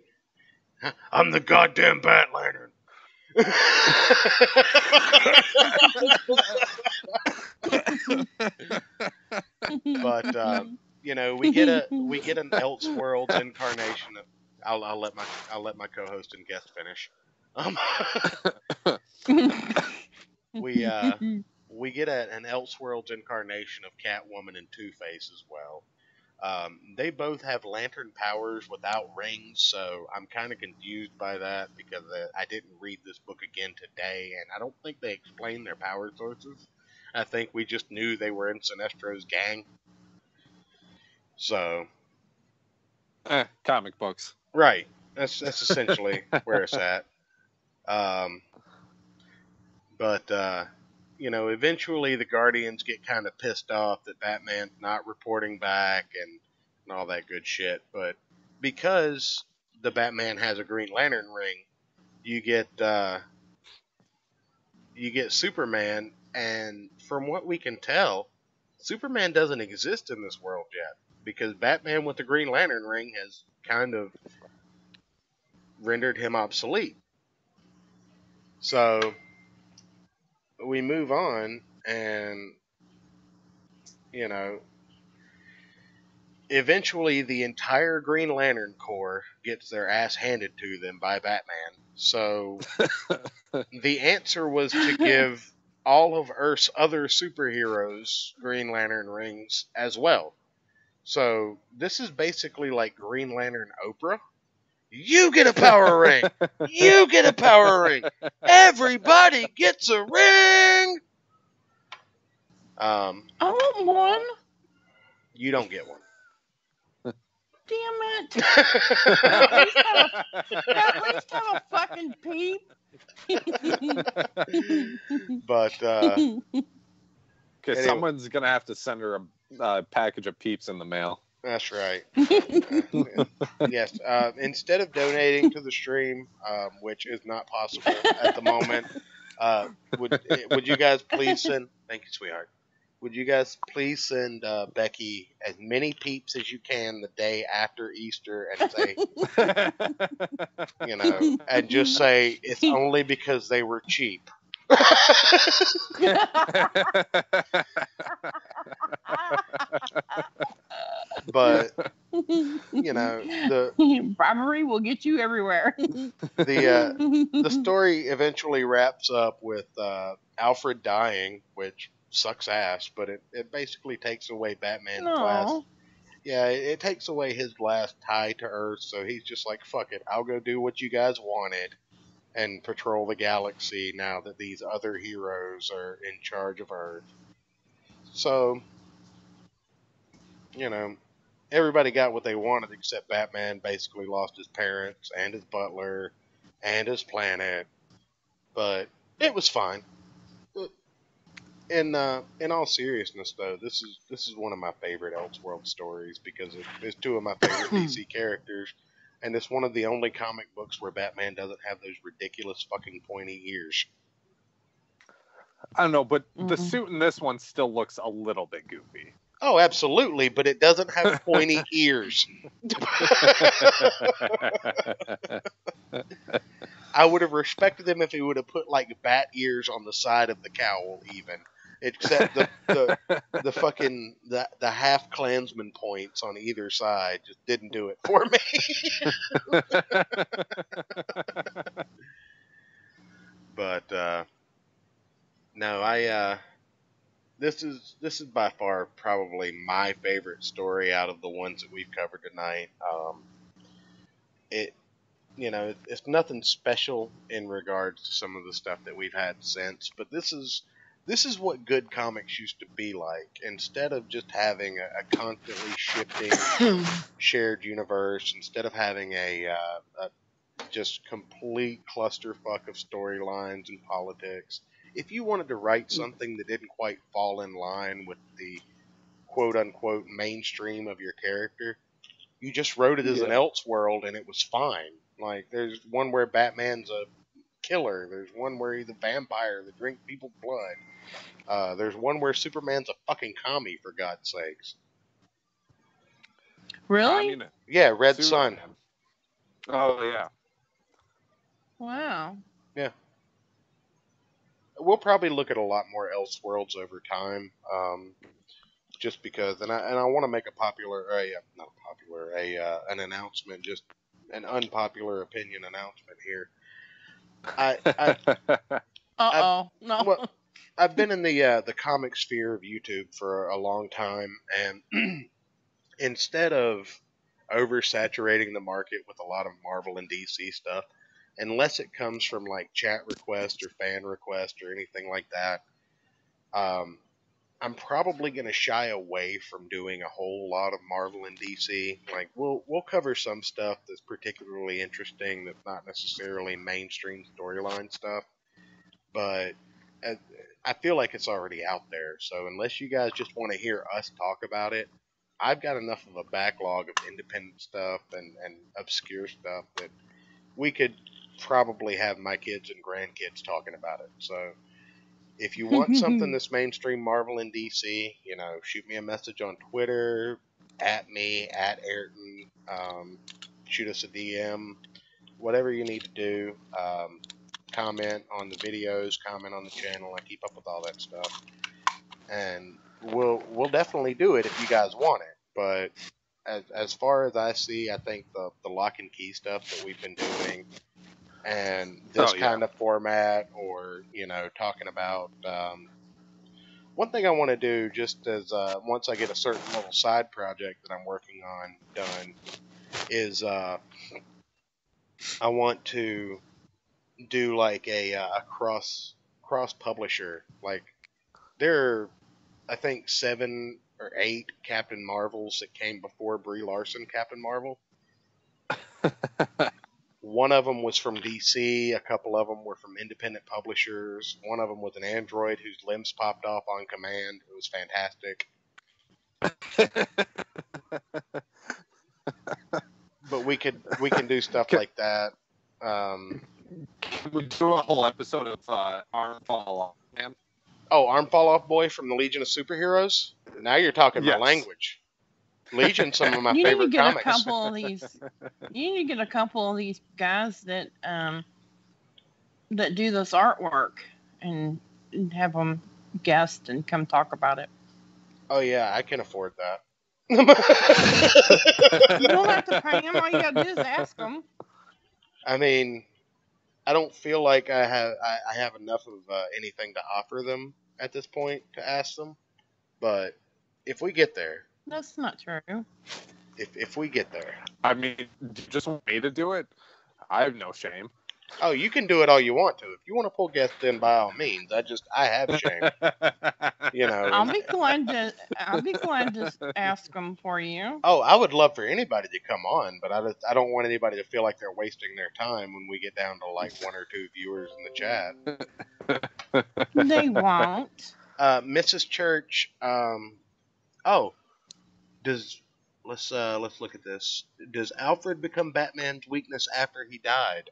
I'm the goddamn Bat Lantern. But you know, we get an Elseworlds incarnation of. I'll let my co-host and guest finish. We get an Elseworlds incarnation of Catwoman and Two-Face as well. They both have lantern powers without rings, so I'm kind of confused by that because I didn't read this book again today, and I don't think they explained their power sources. I think we just knew they were in Sinestro's gang. So, comic books. Right. That's essentially where it's at. But you know, eventually the Guardians get kind of pissed off that Batman's not reporting back and all that good shit. But because the Batman has a Green Lantern ring, you get Superman, and from what we can tell, Superman doesn't exist in this world yet because Batman with the Green Lantern ring has kind of rendered him obsolete. So we move on, and you know, eventually the entire Green Lantern Corps gets their ass handed to them by Batman. So the answer was to give all of Earth's other superheroes Green Lantern rings as well. So this is basically like Green Lantern Oprah. You get a power ring. You get a power ring. Everybody gets a ring. I want one. You don't get one. Damn it. At least have a fucking peep. But Because Anyway. someone's gonna have to send her a package of Peeps in the mail. That's right. Yes. Instead of donating to the stream, which is not possible at the moment, would you guys please send? Thank you, sweetheart. Would you guys please send Becky as many Peeps as you can the day after Easter, and say, and just say it's only because they were cheap. But the bribery will get you everywhere. the story eventually wraps up with Alfred dying, which sucks ass, but it basically takes away Batman's last. Yeah, it takes away his last tie to Earth, so he's just like, fuck it, I'll go do what you guys wanted and patrol the galaxy now that these other heroes are in charge of Earth. So, everybody got what they wanted except Batman basically lost his parents and his butler and his planet. But it was fine. In all seriousness, though, this is one of my favorite Elseworld stories because it's two of my favorite DC characters, and it's one of the only comic books where Batman doesn't have those ridiculous fucking pointy ears. I don't know, but the suit in this one still looks a little bit goofy. Oh, absolutely, but it doesn't have pointy ears. I would have respected him if he would have put like bat ears on the side of the cowl, even. Except the fucking the half Klansman points on either side just didn't do it for me. But no, this is by far probably my favorite story out of the ones that we've covered tonight. It's nothing special in regards to some of the stuff that we've had since, but this is what good comics used to be like. Instead of just having a constantly shifting shared universe, instead of having a just complete clusterfuck of storylines and politics, if you wanted to write something that didn't quite fall in line with the quote-unquote mainstream of your character, you just wrote it as an Elseworld and it was fine. Like, there's one where Batman's a killer. There's one where he's a vampire that drinks people's blood. There's one where Superman's a fucking commie, for God's sakes. Really? Yeah, Red Sun. Oh, yeah. Wow. Yeah. We'll probably look at a lot more Elseworlds over time, just because, and I want to make an announcement, just an unpopular opinion announcement here. No. Well, I've been in the comic sphere of YouTube for a long time, and instead of oversaturating the market with a lot of Marvel and DC stuff, unless it comes from like chat request or fan request or anything like that, I'm probably going to shy away from doing a whole lot of Marvel and DC. Like, we'll cover some stuff that's particularly interesting that's not necessarily mainstream storyline stuff, but I feel like it's already out there. So unless you guys just want to hear us talk about it, I've got enough of a backlog of independent stuff and obscure stuff that we could probably have my kids and grandkids talking about it. So if you want something that's mainstream Marvel and DC, shoot me a message on Twitter, at me, at Ayrton, shoot us a DM, whatever you need to do. Comment on the videos, comment on the channel. I keep up with all that stuff, and we'll definitely do it if you guys want it. But as far as I see, I think the lock and key stuff that we've been doing, and this kind of format, or talking about one thing I want to do, just as once I get a certain little side project that I'm working on done, is I want to do like a cross publisher. Like, there are, I think, 7 or 8 Captain Marvels that came before Brie Larson Captain Marvel. One of them was from DC. A couple of them were from independent publishers. One of them was an android whose limbs popped off on command. It was fantastic. But we can do stuff like that. Can we do a whole episode of Arm Fall Off, man? Oh, Arm Fall Off Boy from the Legion of Superheroes? Now you're talking my Yes. language. Legion, some of my You need to favorite get comics. a couple of these. You need to get a couple of these guys that that do this artwork and have them guest and come talk about it. Oh yeah, I can afford that. You don't have to pay them. All you gotta do is ask them. I mean, I don't feel like I have enough of anything to offer them at this point to ask them. But if we get there, That's not true. if we get there, I mean, do you just want me to do it? I have no shame. oh, you can do it all you want to. If you want to pull guests in, by all means. I have shame. You know. I'll be glad to ask them for you. Oh, I would love for anybody to come on, but I don't want anybody to feel like they're wasting their time when we get down to like 1 or 2 viewers in the chat. They won't. Mrs. Church. Let's look at this. Does Alfred become Batman's weakness after he died?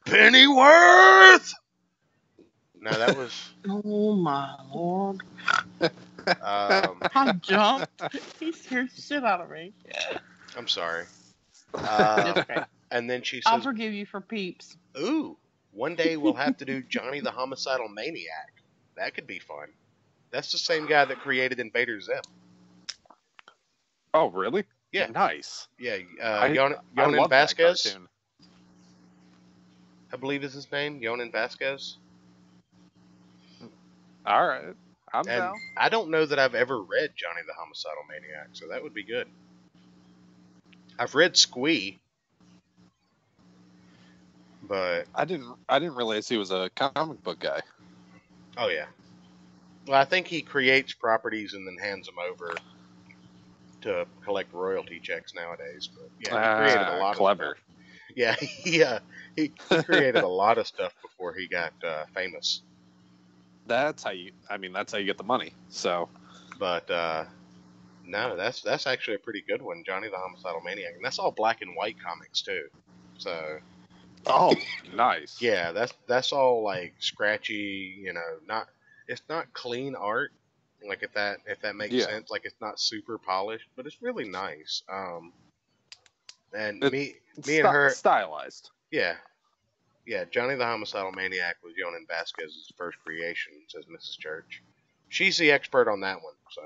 Pennyworth. No, that was. Oh my lord! Um, I jumped. He scared the shit out of me. I'm sorry. It's okay. And then she I'll says, forgive you for peeps. "Ooh, one day we'll have to do Johnny the Homicidal Maniac. That could be fun." That's the same guy that created Invader Zim. Oh, really? Yeah. Nice. Yeah, I Yonan love that Vasquez, cartoon. I believe is his name. Yonan Vasquez. All right. I'm And down. I don't know that I've ever read Johnny the Homicidal Maniac, so that would be good. I've read Squee, but I didn't realize he was a comic book guy. oh yeah. Well, I think he creates properties and then hands them over to collect royalty checks nowadays. But yeah, he created a lot clever. of stuff. Yeah, he created a lot of stuff before he got famous. That's how you get the money. So But no, that's actually a pretty good one, Johnny the Homicidal Maniac, and that's all black and white comics too. So oh, nice. yeah, that's all like scratchy, it's not clean art, like if that makes Yeah. sense. Like it's not super polished, but it's really nice. And It- me and her, stylized. yeah, Johnny the Homicidal Maniac was Yonan Vasquez's first creation, says Mrs. Church. She's the expert on that one, so.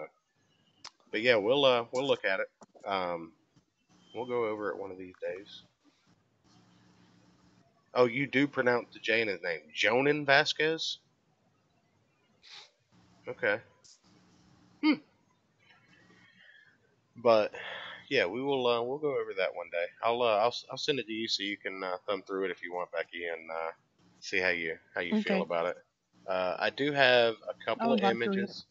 But yeah, we'll look at it. We'll go over it one of these days. Oh, you do pronounce the J in his name, Jonan Vasquez? Okay. But yeah, we'll go over that one day. I'll send it to you so you can thumb through it if you want, Becky, and see how you Okay. feel about it. I do have a couple of would like to read images.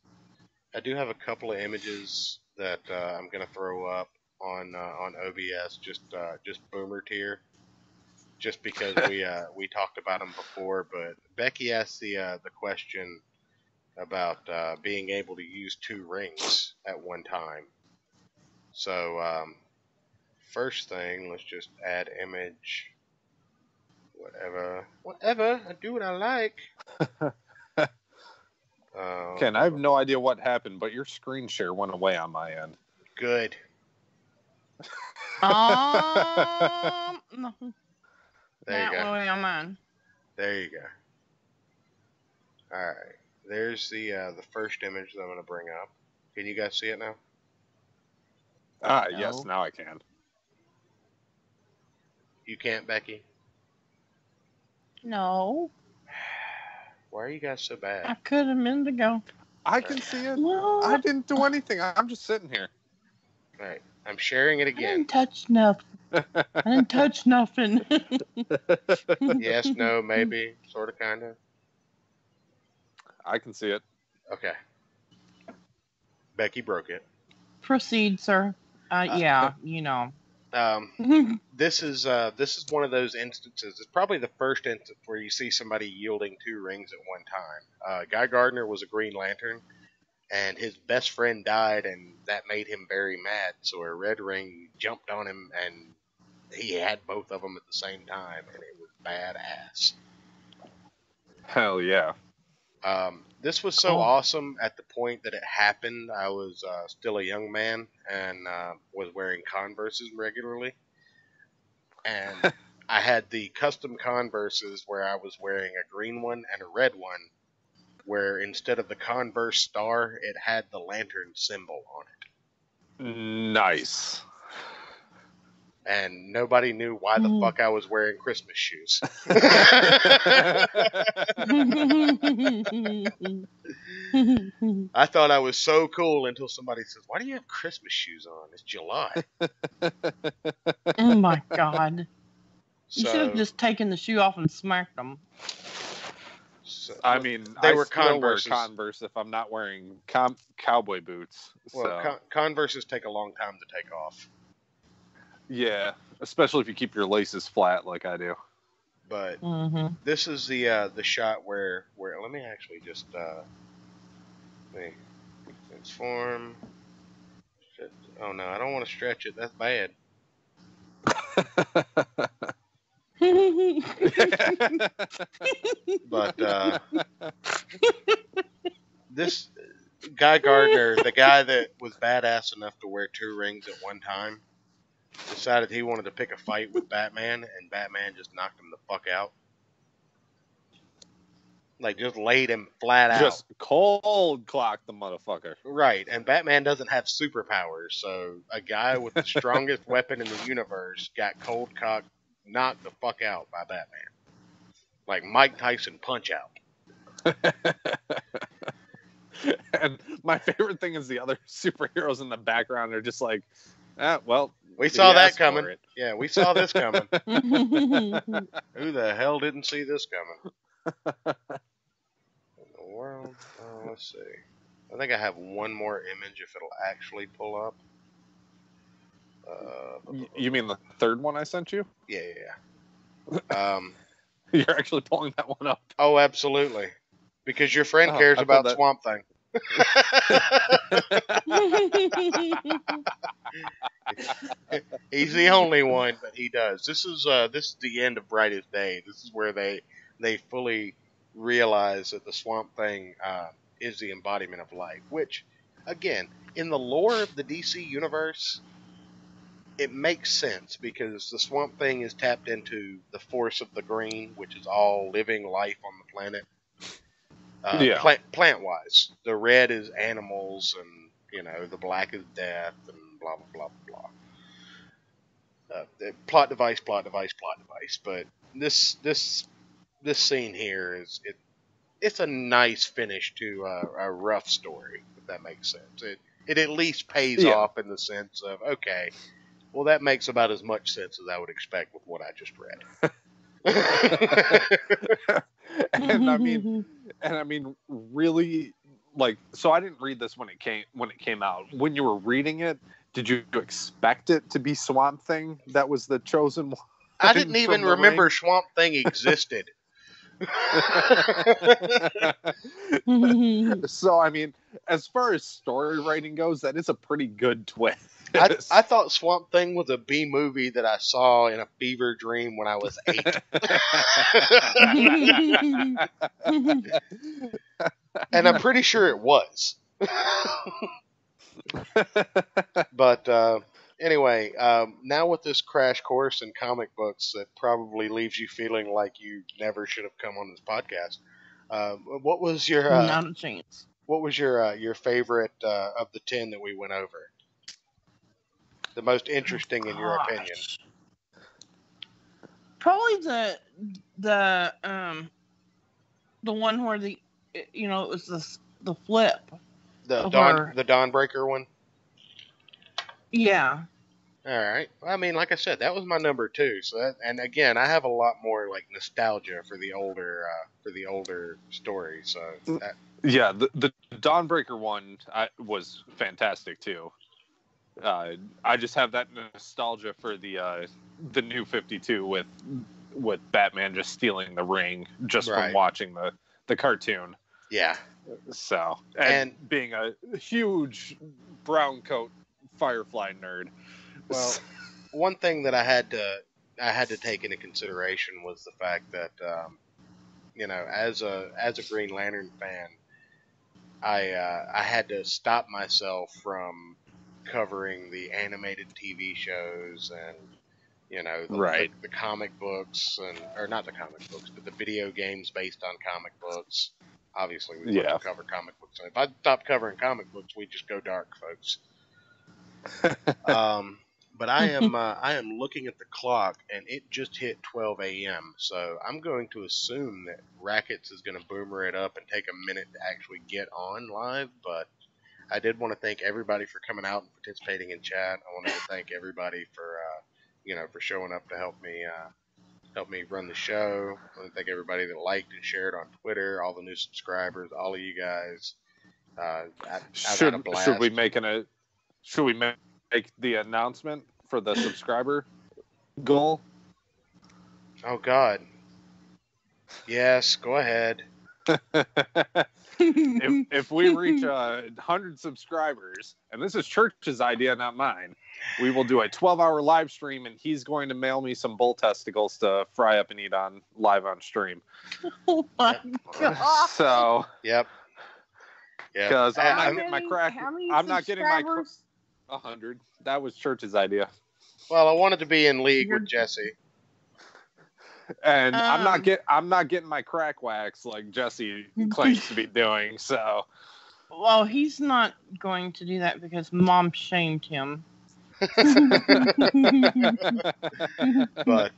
I do have a couple of images that I'm gonna throw up on OBS, just boomer tier, just because we talked about them before. But Becky asked the question about being able to use 2 rings at one time. So first thing, let's just add image. Whatever. I do what I like. Ken, I have no idea what happened, but your screen share went away on my end. Good. No, There you not go. really on mine. There you go. All right. There's the first image that I'm gonna bring up. Can you guys see it now? Ah, No. yes, now I can. You can't, Becky. No, Why are you guys so I bad? could a minute ago. I can see it. Well, I didn't do anything. I'm just sitting here. All right. I'm sharing it I again. didn't touch nothing. I didn't touch nothing. Yes, no, maybe, sort of, kind of. I can see it. Okay. Becky broke it. Proceed, sir. Yeah, you know. This is one of those instances. It's probably the first instance where you see somebody yielding two rings at one time. Guy Gardner was a Green Lantern, and his best friend died, and that made him very mad. So a Red Ring jumped on him, and he had both of them at the same time, and it was badass. Hell yeah. This was so awesome at the point that it happened. I was still a young man and was wearing Converses regularly. And I had the custom Converses where I was wearing a green one and a red one, where instead of the Converse star, it had the lantern symbol on it. Nice. And nobody knew why the fuck I was wearing Christmas shoes. I thought I was so cool until somebody says, "Why do you have Christmas shoes on? It's July." Oh my god. You So, should have just taken the shoe off and smacked them. I mean, they I were still wear Converses. Converse if I'm not wearing cowboy boots. Well, So. Converses take a long time to take off. Yeah, especially if you keep your laces flat like I do. But Mm-hmm. this is the shot where let me actually just let me transform. Oh no, I don't want to stretch it. That's bad. But this Guy Gardner, the guy that was badass enough to wear two rings at one time, decided he wanted to pick a fight with Batman, and Batman just knocked him the fuck out. Like, just laid him flat out. Just cold clock the motherfucker. Right, and Batman doesn't have superpowers, so a guy with the strongest weapon in the universe got cold cocked, knocked the fuck out by Batman. Like Mike Tyson punch out. And my favorite thing is the other superheroes in the background are just like, well, We saw he that asked coming. for it. Yeah, we saw this coming. Who the hell didn't see this coming? In the world? Let's see. I think I have one more image if it'll actually pull up. You mean the third one I sent you? Yeah. You're actually pulling that one up. Oh, absolutely. Because your friend Oh, cares I about thought that- Swamp Thing. He's the only one, but he does. This is the end of Brightest Day. This is where they fully realize that the Swamp Thing is the embodiment of life. Which, again, in the lore of the DC universe, it makes sense because the Swamp Thing is tapped into the force of the green, which is all living life on the planet. Plant-wise, the red is animals, and the black is death, and blah blah blah blah. Plot device. But this scene here it's a nice finish to a rough story, if that makes sense. It at least pays off in the sense of, okay, well, that makes about as much sense as I would expect with what I just read. and I mean, really, like, so I didn't read this when it came out. When you were reading it, did you expect it to be Swamp Thing that was the chosen one? I didn't even remember ring? Swamp Thing existed. So, I mean, as far as story writing goes, that is a pretty good twist. I thought Swamp Thing3 was a B movie that I saw in a fever dream when I was 8. And I'm pretty sure it was. But anyway, now with this crash course in comic books that probably leaves you feeling like you never should have come on this podcast, what was your Not a chance. what was your favorite of the 10 that we went over? The most interesting in your opinion? Probably the one where it was the flip. The of her. Dawnbreaker one? Yeah. All right. Well, I mean, like I said, that was my number 2. So and again, I have a lot more like nostalgia for the older stories. So Yeah, the Dawnbreaker one was fantastic too. I just have that nostalgia for the New 52 with Batman just stealing the ring just Right. from watching the cartoon. Yeah. So And- being a huge brown coat Firefly nerd. Well, one thing that I had to take into consideration was the fact that as a Green Lantern fan, I had to stop myself from covering the animated TV shows and Right. the comic books or not the comic books, but the video games based on comic books. Obviously, we Yeah. love to cover comic books. If I stop covering comic books, we just go dark, folks. But I am looking at the clock, and it just hit 12 a.m. So I'm going to assume that Rackets is going to boomer it up and take a minute to actually get on live. But I did want to thank everybody for coming out and participating in chat. I wanted to thank everybody for for showing up to help me run the show. I want to thank everybody that liked and shared on Twitter, all the new subscribers, all of you guys. I've had a blast. Should we make the announcement for the subscriber goal? Oh God. Yes, go ahead. if we reach 100 subscribers, and this is Church's idea, not mine, we will do a 12-hour live stream, and he's going to mail me some bull testicles to fry up and eat on live on stream. Oh my god! So, Yep. because I'm not How getting my many- crack. how many I'm not getting my subscribers? 100. That was Church's idea, Well, I wanted to be in league with Jesse. and I'm Um, not getting my crack wax like Jesse claims to be doing. So, Well, he's not going to do that because Mom shamed him. But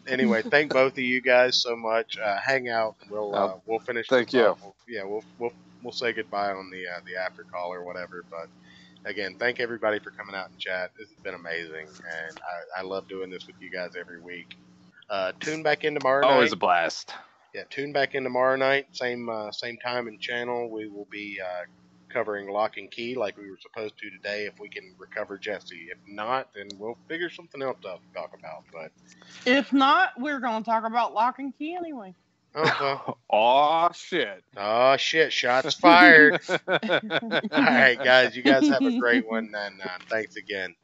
anyway, thank both of you guys so much. Hang out. We'll finish. Thank this you. off. Yeah, we'll say goodbye on the after call or whatever. But again, thank everybody for coming out and chat. This has been amazing, and I love doing this with you guys every week. Tune back in tomorrow night. always a blast. Yeah, tune back in tomorrow night, same time and channel. We will be covering Lock and Key like we were supposed to today. If we can recover Jesse, if not, then we'll figure something else out to talk about. But If not, we're going to talk about Lock and Key anyway. Oh shit! Oh shit! Shots fired. All right, guys. You guys have a great one, and thanks again.